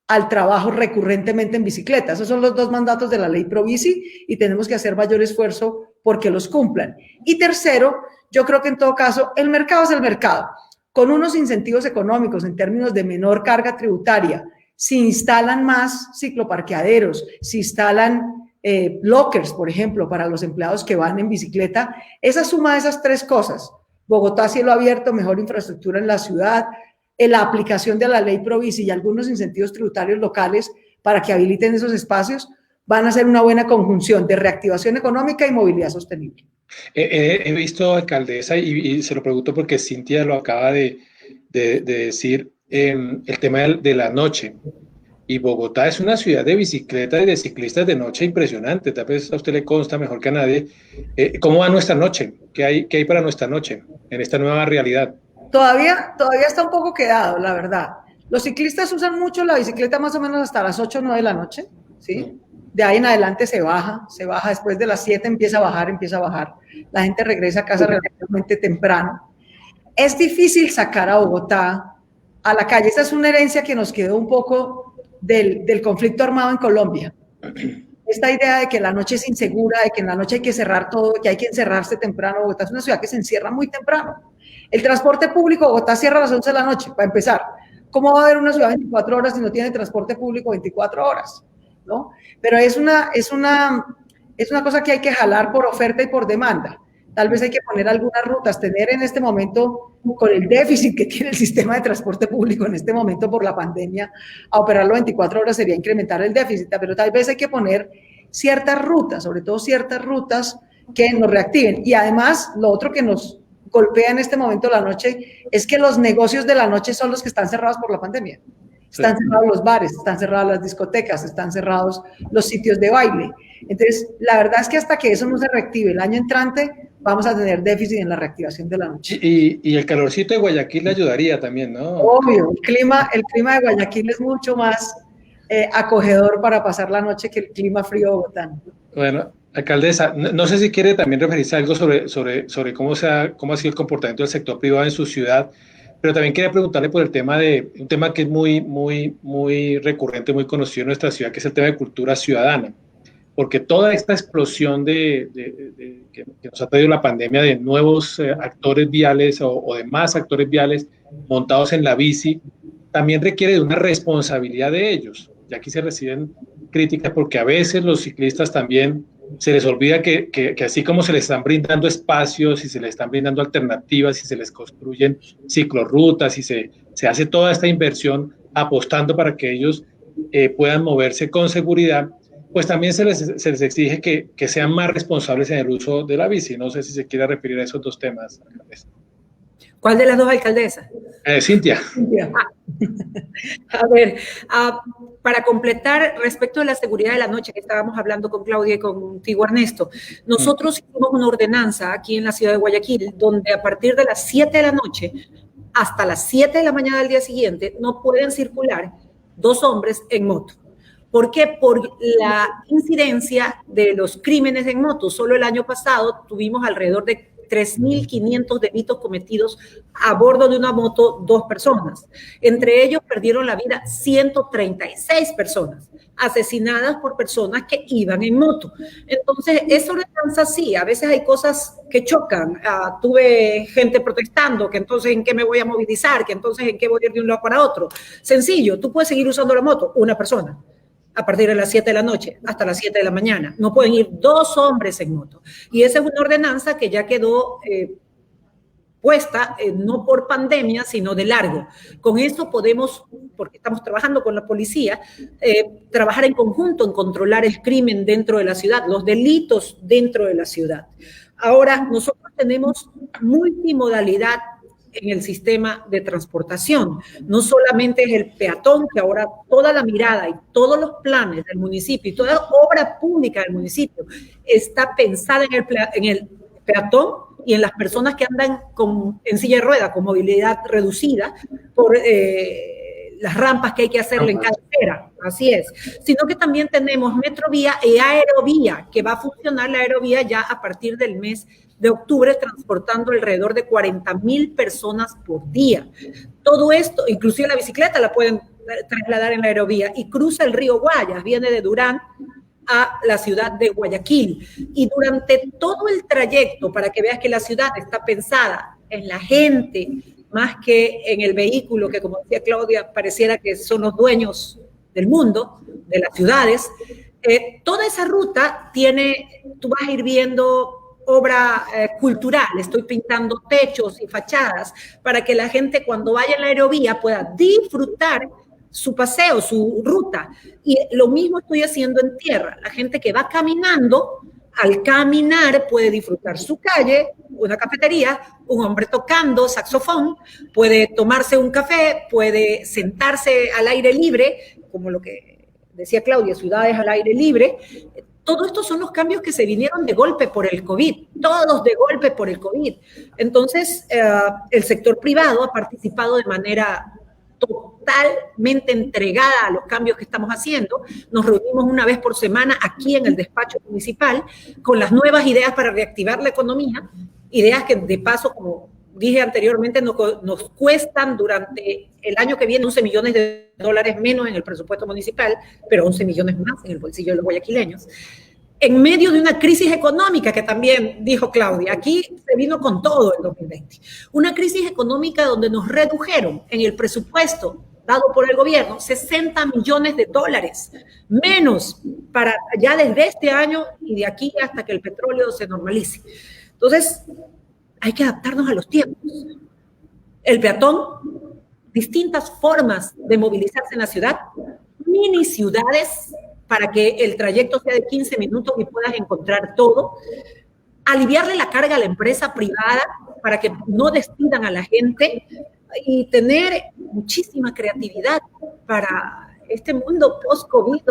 al trabajo recurrentemente en bicicleta. Esos son los 2 mandatos de la ley Provici y tenemos que hacer mayor esfuerzo porque los cumplan. Y tercero, yo creo que en todo caso el mercado es el mercado. Con unos incentivos económicos en términos de menor carga tributaria, si instalan más cicloparqueaderos, si instalan lockers, por ejemplo, para los empleados que van en bicicleta, esa suma de esas 3 cosas, Bogotá Cielo Abierto, mejor infraestructura en la ciudad, la aplicación de la ley Provici y algunos incentivos tributarios locales para que habiliten esos espacios, van a ser una buena conjunción de reactivación económica y movilidad sostenible. He visto, alcaldesa, y se lo pregunto porque Cintia lo acaba de decir, el tema de la noche. Y Bogotá es una ciudad de bicicletas y de ciclistas de noche impresionante. Tal vez a usted le consta mejor que a nadie. ¿Cómo va nuestra noche? ¿Qué hay para nuestra noche en esta nueva realidad? Todavía está un poco quedado, la verdad. Los ciclistas usan mucho la bicicleta más o menos hasta las 8 o 9 de la noche, ¿sí? De ahí en adelante se baja, después de las 7 empieza a bajar. La gente regresa a casa relativamente temprano. Es difícil sacar a Bogotá a la calle. Esta es una herencia que nos quedó un poco del conflicto armado en Colombia. Esta idea de que la noche es insegura, de que en la noche hay que cerrar todo, que hay que encerrarse temprano. Bogotá es una ciudad que se encierra muy temprano. El transporte público, Bogotá cierra a las 11 de la noche, para empezar. ¿Cómo va a haber una ciudad 24 horas si no tiene transporte público 24 horas? ¿No? Pero es una cosa que hay que jalar por oferta y por demanda. Tal vez hay que poner algunas rutas, tener en este momento, con el déficit que tiene el sistema de transporte público en este momento por la pandemia, a operarlo 24 horas sería incrementar el déficit, pero tal vez hay que poner ciertas rutas, sobre todo ciertas rutas que nos reactiven. Y además, lo otro que nos golpea en este momento la noche es que los negocios de la noche son los que están cerrados por la pandemia. Están cerrados los bares, están cerradas las discotecas, están cerrados los sitios de baile. Entonces, la verdad es que hasta que eso no se reactive el año entrante, vamos a tener déficit en la reactivación de la noche. Y el calorcito de Guayaquil le ayudaría también, ¿no? Obvio, el clima de Guayaquil es mucho más acogedor para pasar la noche que el clima frío bogotano. Bueno, alcaldesa, no sé si quiere también referirse a algo sobre cómo ha sido el comportamiento del sector privado en su ciudad, Pero también quería preguntarle por el tema de un tema que es muy recurrente, muy conocido en nuestra ciudad, que es el tema de cultura ciudadana. Porque toda esta explosión que nos ha traído la pandemia de nuevos actores viales o de más actores viales montados en la bici, también requiere de una responsabilidad de ellos. Y aquí se reciben críticas porque a veces los ciclistas también se les olvida que así como se les están brindando espacios y se les están brindando alternativas y se les construyen ciclorrutas y se hace toda esta inversión apostando para que ellos puedan moverse con seguridad, pues también se les exige que sean más responsables en el uso de la bici. No sé si se quiere referir a esos dos temas, alcaldesa. ¿Cuál de las dos alcaldesas? Cintia. A ver, para completar respecto de la seguridad de la noche que estábamos hablando con Claudia y contigo, Ernesto, nosotros hicimos una ordenanza aquí en la ciudad de Guayaquil donde a partir de las 7 de la noche hasta las 7 de la mañana del día siguiente no pueden circular 2 hombres en moto. ¿Por qué? Por la incidencia de los crímenes en moto. Solo el año pasado tuvimos alrededor de 3.500 delitos cometidos a bordo de una moto, 2 personas. Entre ellos perdieron la vida 136 personas, asesinadas por personas que iban en moto. Entonces, esa ordenanza sí, a veces hay cosas que chocan. Tuve gente protestando, que entonces en qué me voy a movilizar, que entonces en qué voy a ir de un lado para otro. Sencillo, tú puedes seguir usando la moto, una persona, a partir de las 7 de la noche hasta las 7 de la mañana. No pueden ir 2 hombres en moto. Y esa es una ordenanza que ya quedó puesta, no por pandemia, sino de largo. Con eso podemos, porque estamos trabajando con la policía, trabajar en conjunto en controlar el crimen dentro de la ciudad, los delitos dentro de la ciudad. Ahora, nosotros tenemos multimodalidad en el sistema de transportación. No solamente es el peatón, que ahora toda la mirada y todos los planes del municipio y toda obra pública del municipio está pensada en el peatón y en las personas que andan en silla de ruedas, con movilidad reducida, por las rampas que hay que hacerle en cada acera, así es. Sino que también tenemos Metrovía y Aerovía, que va a funcionar la Aerovía ya a partir del mes de octubre, transportando alrededor de 40.000 personas por día. Todo esto, inclusive la bicicleta la pueden trasladar en la Aerovía y cruza el río Guayas, viene de Durán a la ciudad de Guayaquil. Y durante todo el trayecto, para que veas que la ciudad está pensada en la gente, más que en el vehículo, que como decía Claudia, pareciera que son los dueños del mundo, de las ciudades, toda esa ruta tú vas a ir viendo obra cultural, estoy pintando techos y fachadas para que la gente cuando vaya en la aerovía pueda disfrutar su paseo, su ruta. Y lo mismo estoy haciendo en tierra. La gente que va caminando, al caminar puede disfrutar su calle, una cafetería, un hombre tocando saxofón, puede tomarse un café, puede sentarse al aire libre, como lo que decía Claudia, ciudades al aire libre. Todo esto son los cambios que se vinieron de golpe por el COVID, todos de golpe por el COVID. Entonces, el sector privado ha participado de manera totalmente entregada a los cambios que estamos haciendo. Nos reunimos una vez por semana aquí en el despacho municipal con las nuevas ideas para reactivar la economía, ideas que de paso, como dije anteriormente, nos cuestan durante el año que viene 11 millones de dólares menos en el presupuesto municipal, pero 11 millones más en el bolsillo de los guayaquileños. En medio de una crisis económica que también dijo Claudia, aquí se vino con todo en 2020. Una crisis económica donde nos redujeron en el presupuesto dado por el gobierno 60 millones de dólares, menos para ya desde este año y de aquí hasta que el petróleo se normalice. Entonces, hay que adaptarnos a los tiempos. El peatón, distintas formas de movilizarse en la ciudad, mini ciudades para que el trayecto sea de 15 minutos y puedas encontrar todo, aliviarle la carga a la empresa privada para que no despidan a la gente y tener muchísima creatividad para este mundo post-COVID,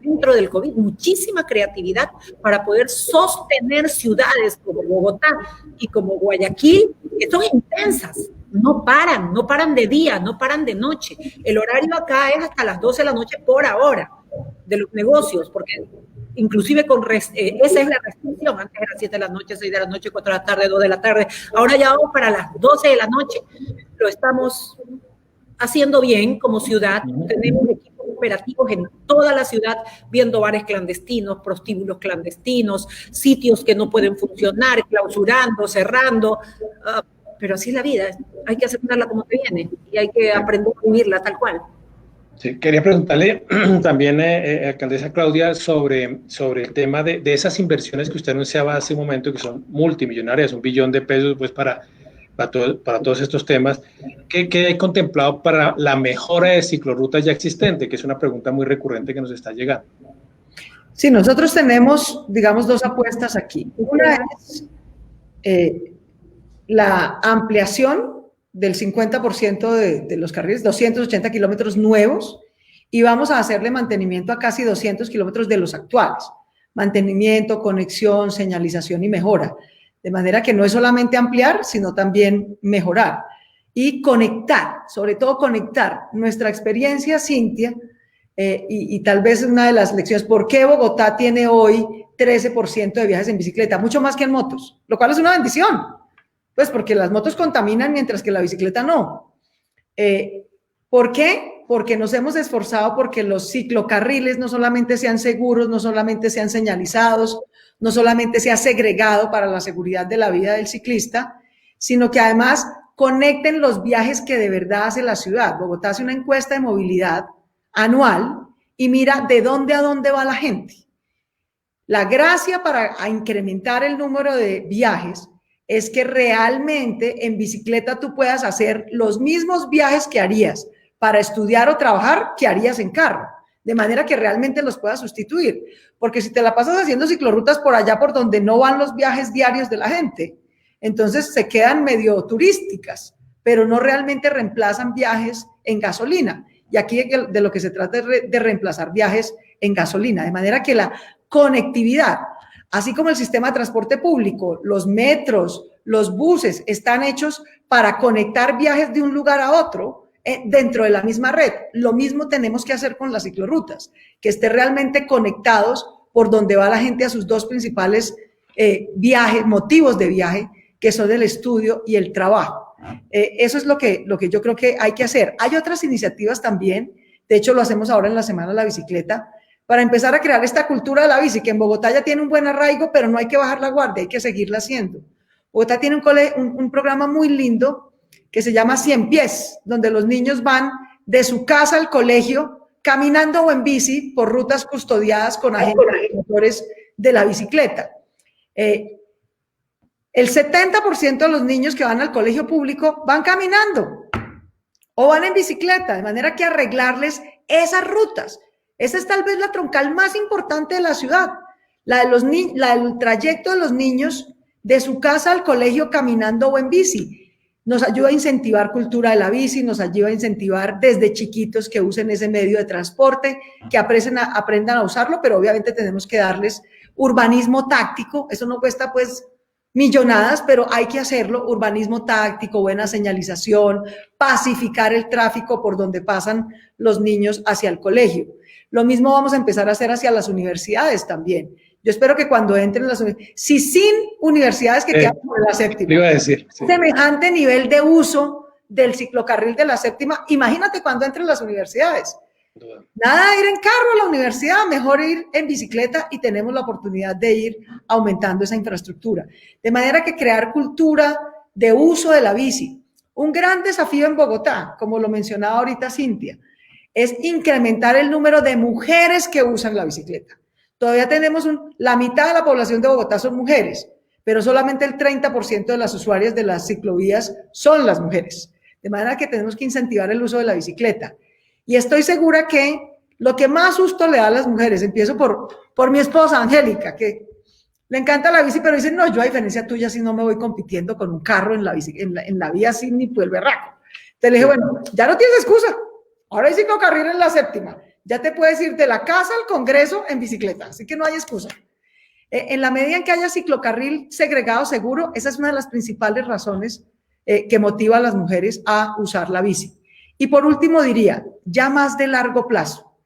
dentro del COVID, muchísima creatividad para poder sostener ciudades como Bogotá y como Guayaquil, que son intensas, no paran de día, no paran de noche. El horario acá es hasta las 12 de la noche por hora de los negocios, porque inclusive esa es la restricción. Antes era 7 de la noche, 6 de la noche, 4 de la tarde, 2 de la tarde. Ahora ya vamos para las 12 de la noche. lo estamos haciendo bien como ciudad. Tenemos equipos operativos en toda la ciudad, viendo bares clandestinos, prostíbulos clandestinos, sitios que no pueden funcionar, clausurando, cerrando, pero así es la vida, hay que aceptarla como te viene y hay que aprender a vivirla tal cual. Sí, quería preguntarle también, alcaldesa Claudia, sobre el tema de esas inversiones que usted anunciaba hace un momento, que son multimillonarias, $1 billón pues para todos estos temas. ¿Qué hay contemplado para la mejora de ciclorrutas ya existente? Que es una pregunta muy recurrente que nos está llegando. Sí, nosotros tenemos, digamos, dos apuestas aquí. Una es la ampliación del 50% de los carriles, 280 kilómetros nuevos, y vamos a hacerle mantenimiento a casi 200 kilómetros de los actuales. Mantenimiento, conexión, señalización y mejora. De manera que no es solamente ampliar, sino también mejorar. Y conectar, sobre todo conectar nuestra experiencia, Cintia, y tal vez una de las lecciones, ¿por qué Bogotá tiene hoy 13% de viajes en bicicleta? Mucho más que en motos, lo cual es una bendición. Pues porque las motos contaminan mientras que la bicicleta no. ¿Por qué? Porque nos hemos esforzado porque los ciclocarriles no solamente sean seguros, no solamente sean señalizados, no solamente sea segregado para la seguridad de la vida del ciclista, sino que además conecten los viajes que de verdad hace la ciudad. Bogotá hace una encuesta de movilidad anual y mira de dónde a dónde va la gente. La gracia para incrementar el número de viajes es que realmente en bicicleta tú puedas hacer los mismos viajes que harías para estudiar o trabajar que harías en carro, de manera que realmente los puedas sustituir. Porque si te la pasas haciendo ciclorrutas por allá por donde no van los viajes diarios de la gente, entonces se quedan medio turísticas, pero no realmente reemplazan viajes en gasolina. Y aquí de lo que se trata es de reemplazar viajes en gasolina, de manera que la conectividad, así como el sistema de transporte público, los metros, los buses, están hechos para conectar viajes de un lugar a otro dentro de la misma red. Lo mismo tenemos que hacer con las ciclorrutas, que estén realmente conectados por donde va la gente a sus dos principales motivos de viaje, que son el estudio y el trabajo. Eso es lo que yo creo que hay que hacer. Hay otras iniciativas también, de hecho lo hacemos ahora en la Semana de la Bicicleta, para empezar a crear esta cultura de la bici, que en Bogotá ya tiene un buen arraigo, pero no hay que bajar la guardia, hay que seguirla haciendo. Bogotá tiene un programa muy lindo que se llama 100 pies, donde los niños van de su casa al colegio, caminando o en bici, por rutas custodiadas con agentes de la bicicleta. El 70% de los niños que van al colegio público van caminando o van en bicicleta, de manera que arreglarles esas rutas. Esa es tal vez la troncal más importante de la ciudad, la del trayecto de los niños de su casa al colegio caminando o en bici. Nos ayuda a incentivar cultura de la bici, nos ayuda a incentivar desde chiquitos que usen ese medio de transporte, que aprendan a usarlo, pero obviamente tenemos que darles urbanismo táctico. Eso no cuesta pues millonadas, pero hay que hacerlo. Urbanismo táctico, buena señalización, pacificar el tráfico por donde pasan los niños hacia el colegio. Lo mismo vamos a empezar a hacer hacia las universidades también. Yo espero que cuando entren las universidades, si sin universidades que quedan por la séptima, iba a decir, sí, semejante nivel de uso del ciclocarril de la séptima, imagínate cuando entren las universidades. Nada de ir en carro a la universidad, mejor ir en bicicleta y tenemos la oportunidad de ir aumentando esa infraestructura. De manera que crear cultura de uso de la bici. Un gran desafío en Bogotá, como lo mencionaba ahorita Cintia, es incrementar el número de mujeres que usan la bicicleta. Todavía tenemos la mitad de la población de Bogotá son mujeres, pero solamente el 30% de las usuarias de las ciclovías son las mujeres. De manera que tenemos que incentivar el uso de la bicicleta. Y estoy segura que lo que más susto le da a las mujeres, empiezo por mi esposa Angélica, que le encanta la bici, pero dice, no, yo a diferencia tuya sí no me voy compitiendo con un carro en la vía así ni por el berraco. Entonces le dije, bueno, ya no tienes excusa. Ahora hay ciclocarril en la séptima. Ya te puedes ir de la casa al Congreso en bicicleta, así que no hay excusa. En la medida en que haya ciclocarril segregado seguro, esa es una de las principales razones que motiva a las mujeres a usar la bici. Y por último diría, ya más de largo plazo,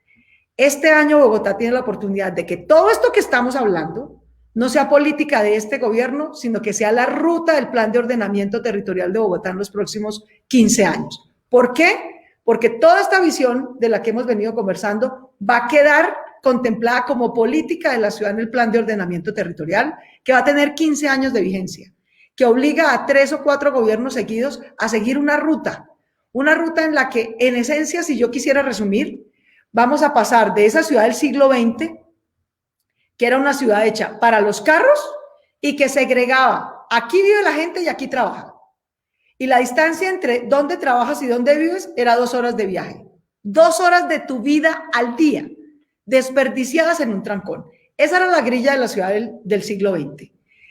este año Bogotá tiene la oportunidad de que todo esto que estamos hablando no sea política de este gobierno, sino que sea la ruta del plan de ordenamiento territorial de Bogotá en los próximos 15 años. ¿Por qué? Porque toda esta visión de la que hemos venido conversando va a quedar contemplada como política de la ciudad en el plan de ordenamiento territorial, que va a tener 15 años de vigencia, que obliga a 3 o 4 gobiernos seguidos a seguir una ruta en la que, en esencia, si yo quisiera resumir, vamos a pasar de esa ciudad del siglo XX, que era una ciudad hecha para los carros y que segregaba, aquí vive la gente y aquí trabaja. Y la distancia entre dónde trabajas y dónde vives era 2 horas de viaje. 2 horas de tu vida al día, desperdiciadas en un trancón. Esa era la grilla de la ciudad del siglo XX.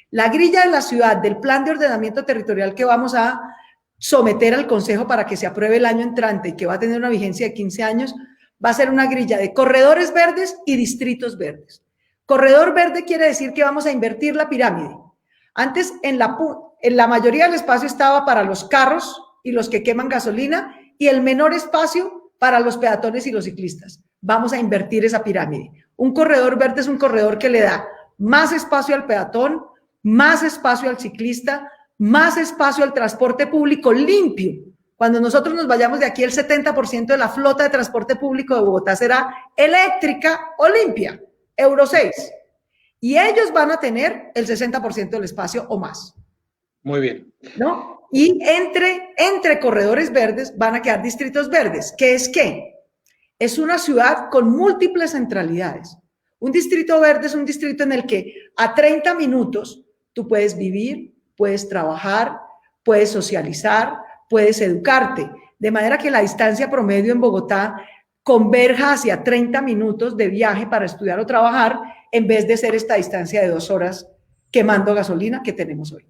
La grilla de la ciudad del plan de ordenamiento territorial que vamos a someter al Consejo para que se apruebe el año entrante y que va a tener una vigencia de 15 años, va a ser una grilla de corredores verdes y distritos verdes. Corredor verde quiere decir que vamos a invertir la pirámide. Antes, en la mayoría del espacio estaba para los carros y los que queman gasolina y el menor espacio para los peatones y los ciclistas. Vamos a invertir esa pirámide. Un corredor verde es un corredor que le da más espacio al peatón, más espacio al ciclista, más espacio al transporte público limpio. Cuando nosotros nos vayamos de aquí, el 70% de la flota de transporte público de Bogotá será eléctrica o limpia, Euro 6. Y ellos van a tener el 60% del espacio o más. Muy bien. ¿No? Y entre corredores verdes van a quedar distritos verdes. ¿Qué es qué? Es una ciudad con múltiples centralidades. Un distrito verde es un distrito en el que a 30 minutos tú puedes vivir, puedes trabajar, puedes socializar, puedes educarte. De manera que la distancia promedio en Bogotá converja hacia 30 minutos de viaje para estudiar o trabajar, en vez de ser esta distancia de 2 horas quemando gasolina que tenemos hoy.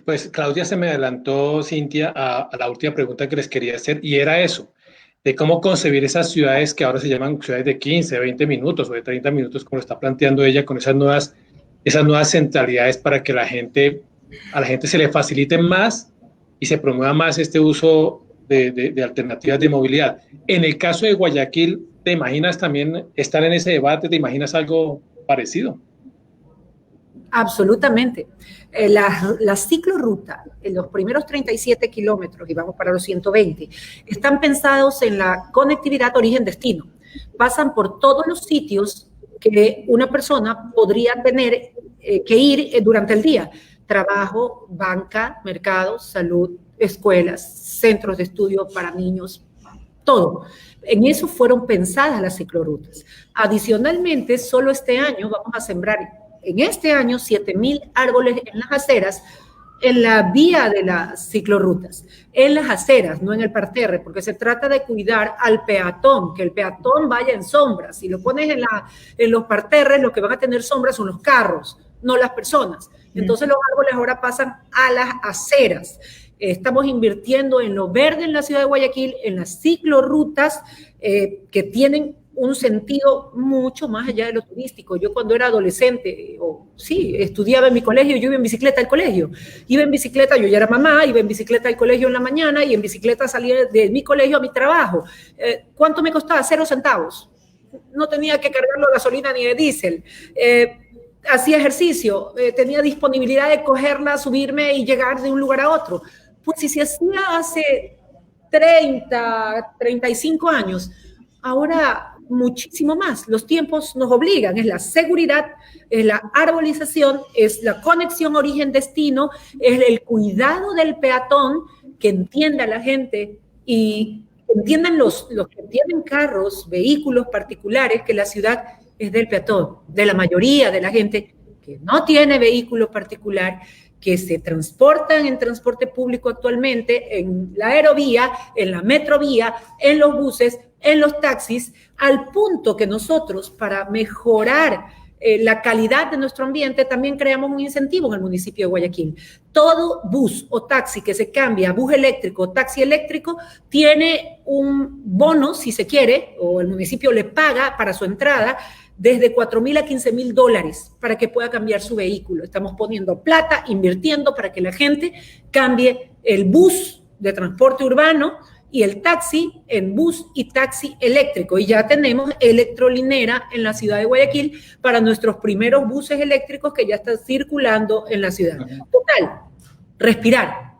Pues Claudia se me adelantó, Cintia, a la última pregunta que les quería hacer, y era eso, de cómo concebir esas ciudades que ahora se llaman ciudades de 15, 20 minutos o de 30 minutos, como lo está planteando ella, con esas nuevas centralidades para que a la gente se le facilite más y se promueva más este uso de alternativas de movilidad. En el caso de Guayaquil, ¿te imaginas también estar en ese debate? ¿Te imaginas algo parecido? Absolutamente. La ciclorruta, en los primeros 37 kilómetros, y vamos para los 120, están pensados en la conectividad origen-destino. Pasan por todos los sitios que una persona podría tener que ir durante el día. Trabajo, banca, mercados, salud, escuelas, centros de estudio para niños, todo. En eso fueron pensadas las ciclorrutas. Adicionalmente, solo este año vamos a sembrar, en este año, 7,000 árboles en las aceras, en la vía de las ciclorrutas, en las aceras, no en el parterre, porque se trata de cuidar al peatón, que el peatón vaya en sombra. Si lo pones en los parterres, lo que van a tener sombras son los carros, no las personas. Entonces los árboles ahora pasan a las aceras. Estamos invirtiendo en lo verde en la ciudad de Guayaquil, en las ciclorrutas que tienen un sentido mucho más allá de lo turístico. Yo cuando era adolescente, estudiaba en mi colegio, yo iba en bicicleta al colegio. Iba en bicicleta, yo ya era mamá, iba en bicicleta al colegio en la mañana y en bicicleta salía de mi colegio a mi trabajo. ¿Cuánto me costaba? 0 centavos. No tenía que cargarlo de gasolina ni de diésel. Hacía ejercicio, tenía disponibilidad de cogerla, subirme y llegar de un lugar a otro. Pues si se hacía hace 30, 35 años, ahora muchísimo más. Los tiempos nos obligan, es la seguridad, es la arbolización, es la conexión origen-destino, es el cuidado del peatón, que entienda la gente y entiendan los que tienen carros, vehículos particulares, que la ciudad es del peatón, de la mayoría de la gente que no tiene vehículo particular, que se transportan en transporte público actualmente, en la aerovía, en la metrovía, en los buses, en los taxis, al punto que nosotros, para mejorar la calidad de nuestro ambiente, también creamos un incentivo en el municipio de Guayaquil. Todo bus o taxi que se cambia a bus eléctrico o taxi eléctrico tiene un bono, si se quiere, o el municipio le paga para su entrada, desde $4,000 a $15,000 para que pueda cambiar su vehículo. Estamos poniendo plata, invirtiendo para que la gente cambie el bus de transporte urbano y el taxi en bus y taxi eléctrico. Y ya tenemos electrolinera en la ciudad de Guayaquil para nuestros primeros buses eléctricos que ya están circulando en la ciudad. Total, respirar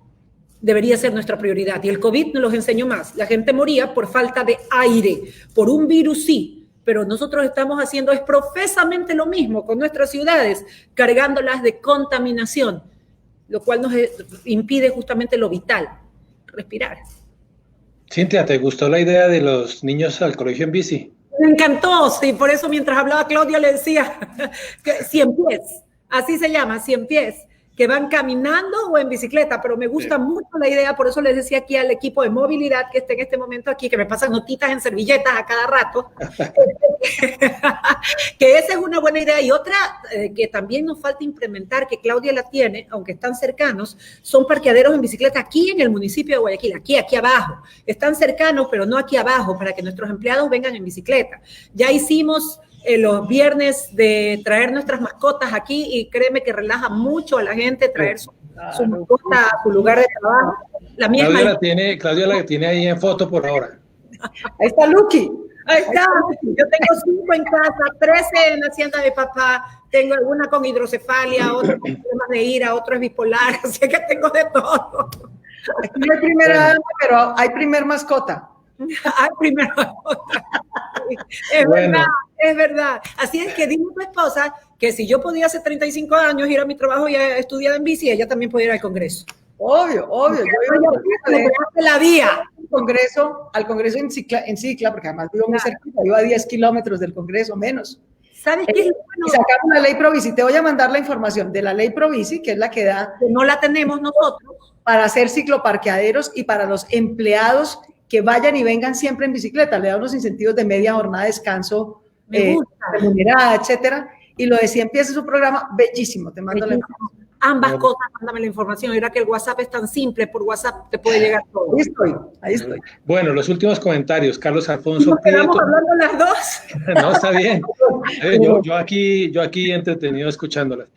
debería ser nuestra prioridad. Y el COVID nos los enseñó más. La gente moría por falta de aire, por un virus sí, pero nosotros estamos haciendo es profesamente lo mismo con nuestras ciudades, cargándolas de contaminación, lo cual nos impide justamente lo vital, respirar. Cintia, ¿te gustó la idea de los niños al colegio en bici? Me encantó, sí, por eso mientras hablaba Claudia le decía que 100 pies, así se llama, 100 pies, que van caminando o en bicicleta, pero me gusta mucho la idea, por eso les decía aquí al equipo de movilidad que esté en este momento aquí, que me pasan notitas en servilletas a cada rato, que esa es una buena idea. Y otra que también nos falta implementar, que Claudia la tiene, aunque están cercanos, son parqueaderos en bicicleta aquí en el municipio de Guayaquil, aquí abajo. Están cercanos, pero no aquí abajo, para que nuestros empleados vengan en bicicleta. Ya hicimos los viernes de traer nuestras mascotas aquí y créeme que relaja mucho a la gente traer su mascota a su lugar de trabajo. La mía Claudia la tiene ahí en foto por ahora. Ahí está Lucky. Ahí está. Yo tengo 5 en casa, 13 en la hacienda de papá, tengo alguna con hidrocefalia, otra con problemas de ira, otra es bipolar, así que tengo de todo. Aquí no hay primera dama, pero hay primer mascota. Hay primera mascota. Es verdad. Así es que dime a tu esposa que si yo podía hace 35 años ir a mi trabajo y estudiar en bici, ella también podía ir al Congreso. Obvio. Yo iba la vía. Al Congreso en cicla, porque además vivo muy cerquita, iba a 10 kilómetros del Congreso, menos. ¿Sabes qué es lo bueno? Y sacaron la ley Provici. Te voy a mandar la información de la ley Provici, que es la que da. Que no la tenemos nosotros. Para hacer cicloparqueaderos y para los empleados que vayan y vengan siempre en bicicleta. Le da unos incentivos de media jornada de descanso, remunerada, etcétera. Y lo de 100 pies es un programa bellísimo. Te mando la información. Ambas cosas, mándame la información. Mira que el WhatsApp es tan simple, por WhatsApp te puede llegar todo. Ahí estoy. Bueno, los últimos comentarios. Carlos Alfonso. ¿Nos quedamos hablando las dos? No, está bien. Yo aquí entretenido escuchándolas.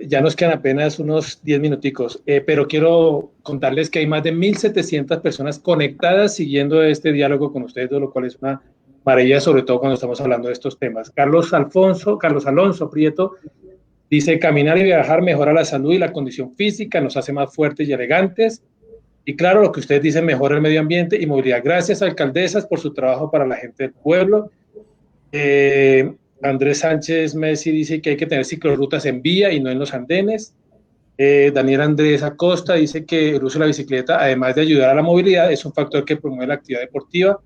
Ya nos quedan apenas unos 10 minuticos, pero quiero contarles que hay más de 1.700 personas conectadas siguiendo este diálogo con ustedes, lo cual es una maravilla, sobre todo cuando estamos hablando de estos temas. Carlos Alonso Prieto dice: caminar y viajar mejora la salud y la condición física, nos hace más fuertes y elegantes. Y claro, lo que ustedes dicen, mejora el medio ambiente y movilidad. Gracias, alcaldesas, por su trabajo para la gente del pueblo. Andrés Sánchez Messi dice que hay que tener ciclorrutas en vía y no en los andenes. Daniel Andrés Acosta dice que el uso de la bicicleta, además de ayudar a la movilidad, es un factor que promueve la actividad deportiva,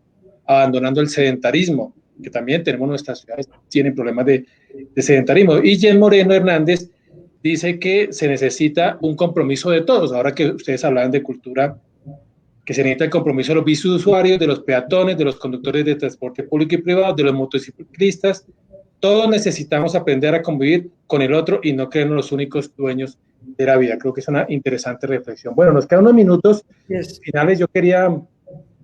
abandonando el sedentarismo, que también tenemos nuestras ciudades, tienen problemas de sedentarismo. Y Jen Moreno Hernández dice que se necesita un compromiso de todos. Ahora que ustedes hablaban de cultura, que se necesita el compromiso de los biciusuarios, de los peatones, de los conductores de transporte público y privado, de los motociclistas. Todos necesitamos aprender a convivir con el otro y no creernos los únicos dueños de la vida. Creo que es una interesante reflexión. Bueno, nos quedan unos minutos finales. Yo quería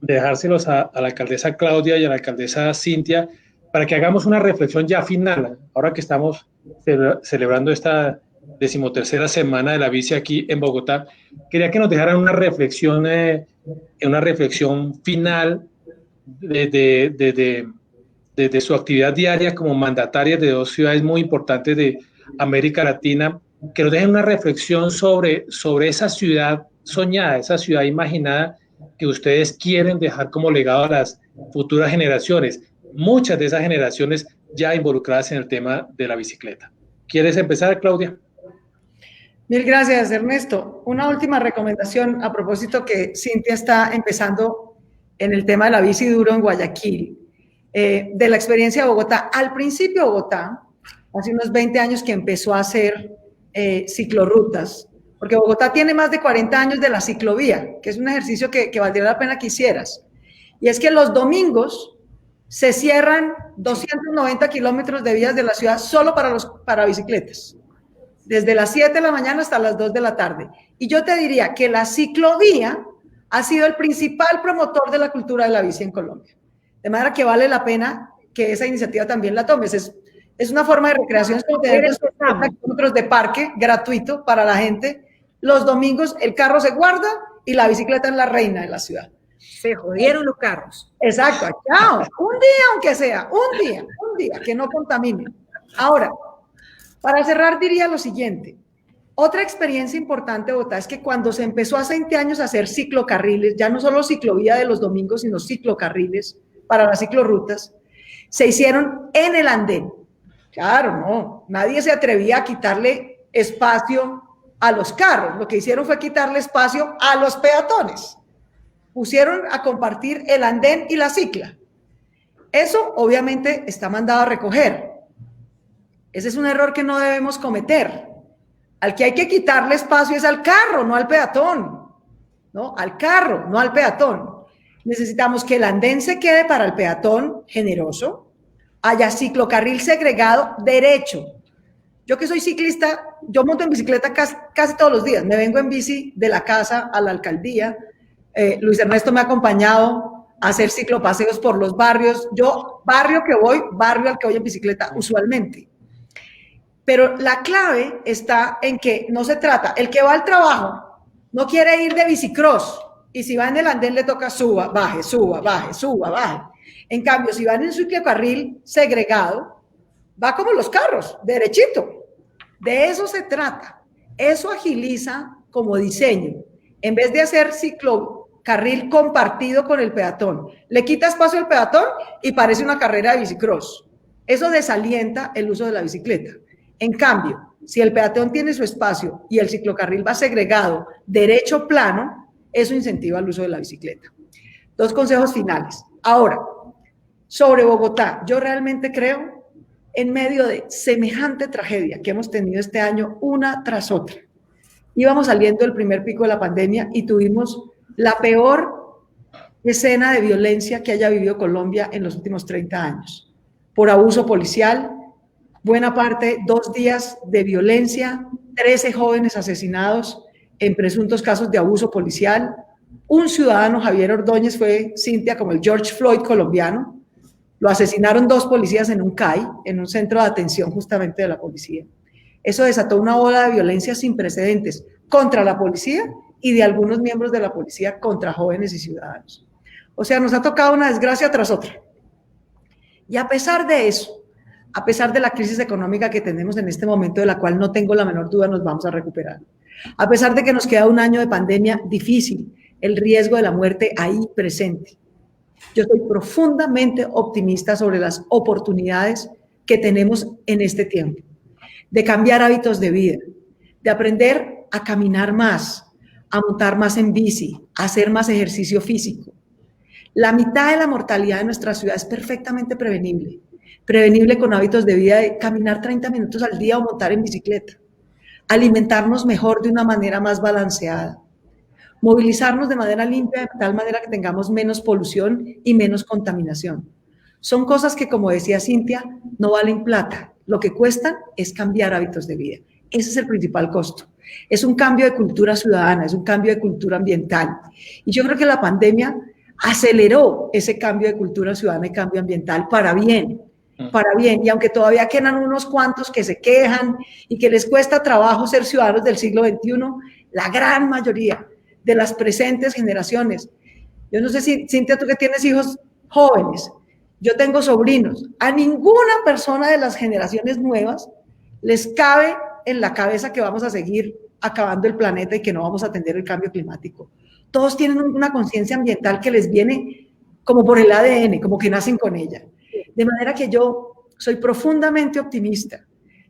dejárselos a la alcaldesa Claudia y a la alcaldesa Cintia para que hagamos una reflexión ya final. Ahora que estamos celebrando esta 13ª semana de la bici aquí en Bogotá, quería que nos dejaran una reflexión final de su actividad diaria como mandatarias de dos ciudades muy importantes de América Latina, que nos dejen una reflexión sobre esa ciudad soñada, esa ciudad imaginada que ustedes quieren dejar como legado a las futuras generaciones, muchas de esas generaciones ya involucradas en el tema de la bicicleta. ¿Quieres empezar, Claudia? Mil gracias, Ernesto. Una última recomendación a propósito que Cintia está empezando en el tema de la bici duro en Guayaquil. De la experiencia de Bogotá. Al principio Bogotá, hace unos 20 años que empezó a hacer ciclorrutas, porque Bogotá tiene más de 40 años de la ciclovía, que es un ejercicio que valdría la pena que hicieras. Y es que los domingos se cierran 290 kilómetros de vías de la ciudad solo para bicicletas, desde las 7 de la mañana hasta las 2 de la tarde. Y yo te diría que la ciclovía ha sido el principal promotor de la cultura de la bici en Colombia. De manera que vale la pena que esa iniciativa también la tomes. Es una forma de recreación, es como tener 200 kilómetros de parque gratuito para la gente. Los domingos el carro se guarda y la bicicleta es la reina de la ciudad. Se jodieron los carros. Exacto, chao. Un día, aunque sea, un día, que no contamine. Ahora, para cerrar diría lo siguiente. Otra experiencia importante de Bogotá es que cuando se empezó hace 20 años a hacer ciclocarriles, ya no solo ciclovía de los domingos, sino ciclocarriles para las ciclorrutas, se hicieron en el andén. Claro, no, nadie se atrevía a quitarle espacio a los carros. Lo que hicieron fue quitarle espacio a los peatones. Pusieron a compartir el andén y la cicla. Eso obviamente está mandado a recoger. Ese es un error que no debemos cometer. Al que hay que quitarle espacio es al carro, no al peatón. ¿No? Al carro, no al peatón. Necesitamos que el andén se quede para el peatón generoso, haya ciclocarril segregado derecho. Yo que soy ciclista, yo monto en bicicleta casi todos los días. Me vengo en bici de la casa a la alcaldía. Luis Ernesto me ha acompañado a hacer ciclopaseos por los barrios. Yo, barrio al que voy en bicicleta usualmente. Pero la clave está en que no se trata, el que va al trabajo no quiere ir de bicicross y si va en el andén le toca suba, baje, suba, baje, suba, baje. En cambio, si va en el ciclocarril segregado, va como los carros, derechito. De eso se trata. Eso agiliza como diseño. En vez de hacer ciclocarril compartido con el peatón, le quita espacio al peatón y parece una carrera de bicicross. Eso desalienta el uso de la bicicleta. En cambio, si el peatón tiene su espacio y el ciclocarril va segregado, derecho plano, eso incentiva el uso de la bicicleta. 2 consejos finales. Ahora, sobre Bogotá, yo realmente creo, en medio de semejante tragedia que hemos tenido este año, una tras otra, íbamos saliendo del primer pico de la pandemia y tuvimos la peor escena de violencia que haya vivido Colombia en los últimos 30 años, por abuso policial, buena parte, 2 días de violencia, 13 jóvenes asesinados en presuntos casos de abuso policial. Un ciudadano, Javier Ordóñez, fue, Cintia, como el George Floyd colombiano. Lo asesinaron 2 policías en un CAI, en un centro de atención justamente de la policía. Eso desató una ola de violencia sin precedentes contra la policía y de algunos miembros de la policía contra jóvenes y ciudadanos. O sea, nos ha tocado una desgracia tras otra. Y a pesar de eso, a pesar de la crisis económica que tenemos en este momento, de la cual no tengo la menor duda nos vamos a recuperar, a pesar de que nos queda un año de pandemia difícil, el riesgo de la muerte ahí presente, yo soy profundamente optimista sobre las oportunidades que tenemos en este tiempo, de cambiar hábitos de vida, de aprender a caminar más, a montar más en bici, a hacer más ejercicio físico. La mitad de la mortalidad de nuestra ciudad es perfectamente prevenible con hábitos de vida de caminar 30 minutos al día o montar en bicicleta, alimentarnos mejor de una manera más balanceada, movilizarnos de manera limpia de tal manera que tengamos menos polución y menos contaminación. Son cosas que, como decía Cintia, no valen plata. Lo que cuestan es cambiar hábitos de vida. Ese es el principal costo. Es un cambio de cultura ciudadana, es un cambio de cultura ambiental. Y yo creo que la pandemia aceleró ese cambio de cultura ciudadana y cambio ambiental para bien. Y aunque todavía quedan unos cuantos que se quejan y que les cuesta trabajo ser ciudadanos del siglo XXI, la gran mayoría de las presentes generaciones, yo no sé si, Cintia, tú que tienes hijos jóvenes, yo tengo sobrinos, a ninguna persona de las generaciones nuevas les cabe en la cabeza que vamos a seguir acabando el planeta y que no vamos a atender el cambio climático. Todos tienen una conciencia ambiental que les viene como por el ADN, como que nacen con ella. De manera que yo soy profundamente optimista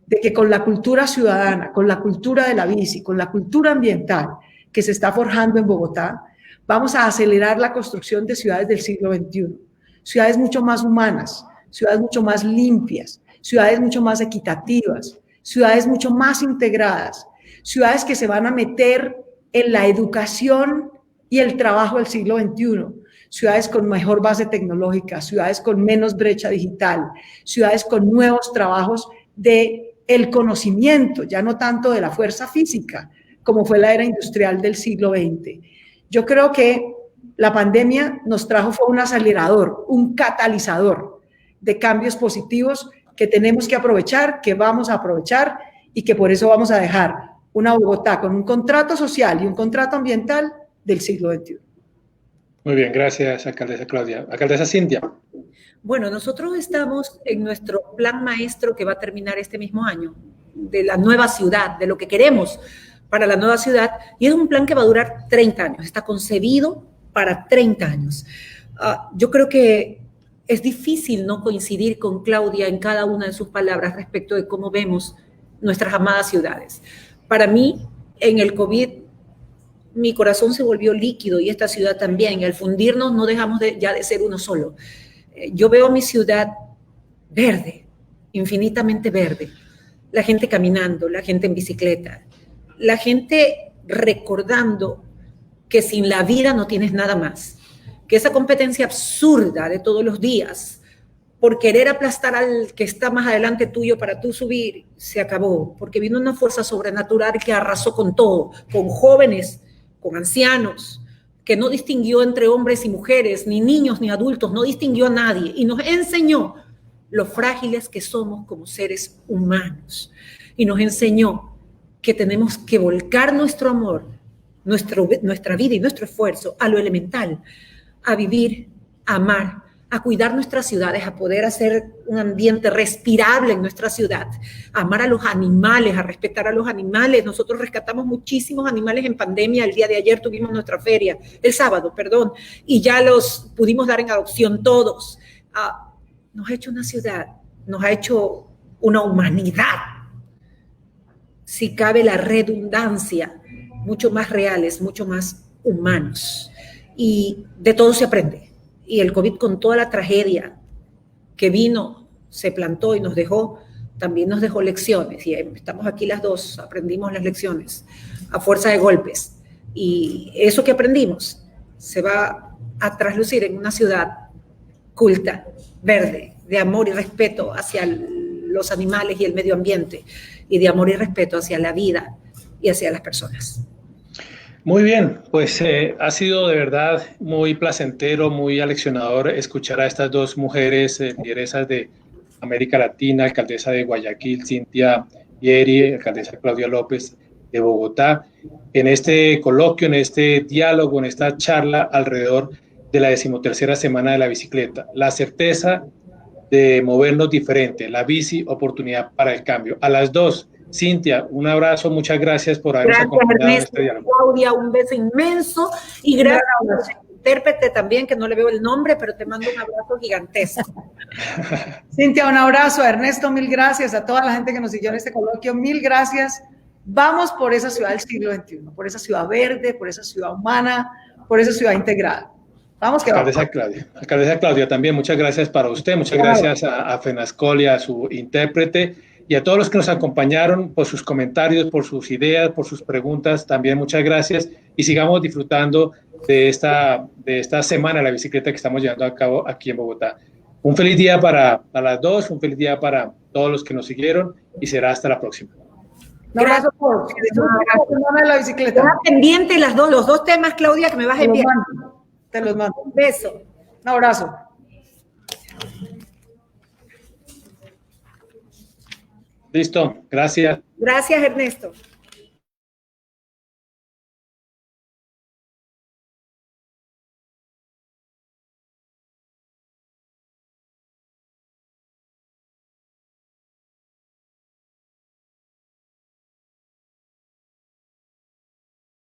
de que con la cultura ciudadana, con la cultura de la bici, con la cultura ambiental que se está forjando en Bogotá, vamos a acelerar la construcción de ciudades del siglo XXI. Ciudades mucho más humanas, ciudades mucho más limpias, ciudades mucho más equitativas, ciudades mucho más integradas, ciudades que se van a meter en la educación y el trabajo del siglo XXI, ciudades con mejor base tecnológica, ciudades con menos brecha digital, ciudades con nuevos trabajos del conocimiento, ya no tanto de la fuerza física, como fue la era industrial del siglo XX. Yo creo que la pandemia nos trajo fue un acelerador, un catalizador de cambios positivos que tenemos que aprovechar, que vamos a aprovechar y que por eso vamos a dejar una Bogotá con un contrato social y un contrato ambiental del siglo XXI. Muy bien, gracias, alcaldesa Claudia. Alcaldesa Cintia. Bueno, nosotros estamos en nuestro plan maestro que va a terminar este mismo año, de la nueva ciudad, de lo que queremos para la nueva ciudad, y es un plan que va a durar 30 años, está concebido para 30 años. Yo creo que es difícil no coincidir con Claudia en cada una de sus palabras respecto de cómo vemos nuestras amadas ciudades. Para mí, en el COVID, mi corazón se volvió líquido y esta ciudad también. Al fundirnos no dejamos ya de ser uno solo. Yo veo mi ciudad verde, infinitamente verde. La gente caminando, la gente en bicicleta, la gente recordando que sin la vida no tienes nada más, que esa competencia absurda de todos los días por querer aplastar al que está más adelante tuyo para tú subir, se acabó, porque vino una fuerza sobrenatural que arrasó con todo, con jóvenes, con ancianos, que no distinguió entre hombres y mujeres, ni niños ni adultos, no distinguió a nadie y nos enseñó lo frágiles que somos como seres humanos y nos enseñó que tenemos que volcar nuestro amor, nuestra vida y nuestro esfuerzo a lo elemental, a vivir, a amar, a cuidar nuestras ciudades, a poder hacer un ambiente respirable en nuestra ciudad, a amar a los animales, a respetar a los animales. Nosotros rescatamos muchísimos animales en pandemia. El día de ayer tuvimos nuestra feria, el sábado, perdón, y ya los pudimos dar en adopción todos. Nos ha hecho una ciudad, nos ha hecho una humanidad, si cabe la redundancia, mucho más reales, mucho más humanos. Y de todo se aprende. Y el COVID, con toda la tragedia que vino, se plantó y nos dejó, también nos dejó lecciones. Y estamos aquí las dos, aprendimos las lecciones a fuerza de golpes. Y eso que aprendimos se va a traslucir en una ciudad culta, verde, de amor y respeto hacia los animales y el medio ambiente, y de amor y respeto hacia la vida y hacia las personas. Muy bien, pues ha sido de verdad muy placentero, muy aleccionador escuchar a estas dos mujeres lideresas de América Latina, alcaldesa de Guayaquil, Cintia Vieri, alcaldesa Claudia López de Bogotá, en este coloquio, en este diálogo, en esta charla alrededor de la 13ª semana de la bicicleta. La certeza de movernos diferente, la bici, oportunidad para el cambio. A las dos, Cintia, un abrazo, muchas gracias por habernos acompañado en este diálogo. Claudia, un beso inmenso y gracias al intérprete también, que no le veo el nombre, pero te mando un abrazo gigantesco. Cintia, un abrazo. A Ernesto, mil gracias. A toda la gente que nos siguió en este coloquio, mil gracias. Vamos por esa ciudad del siglo XXI, por esa ciudad verde, por esa ciudad humana, por esa ciudad integral. Vamos que alcaldesa vamos. Claudia. Alcaldesa Claudia, también muchas gracias para usted, muchas gracias a FENASCOL y a su intérprete y a todos los que nos acompañaron por sus comentarios, por sus ideas, por sus preguntas, también muchas gracias y sigamos disfrutando de esta semana de la bicicleta que estamos llevando a cabo aquí en Bogotá. Un feliz día para las dos, un feliz día para todos los que nos siguieron y será hasta la próxima. Un abrazo por la bicicleta. Estás pendiente los dos temas, Claudia, que me vas a enviar. Te los mando. Un beso. Un abrazo. Listo, gracias. Gracias, Ernesto.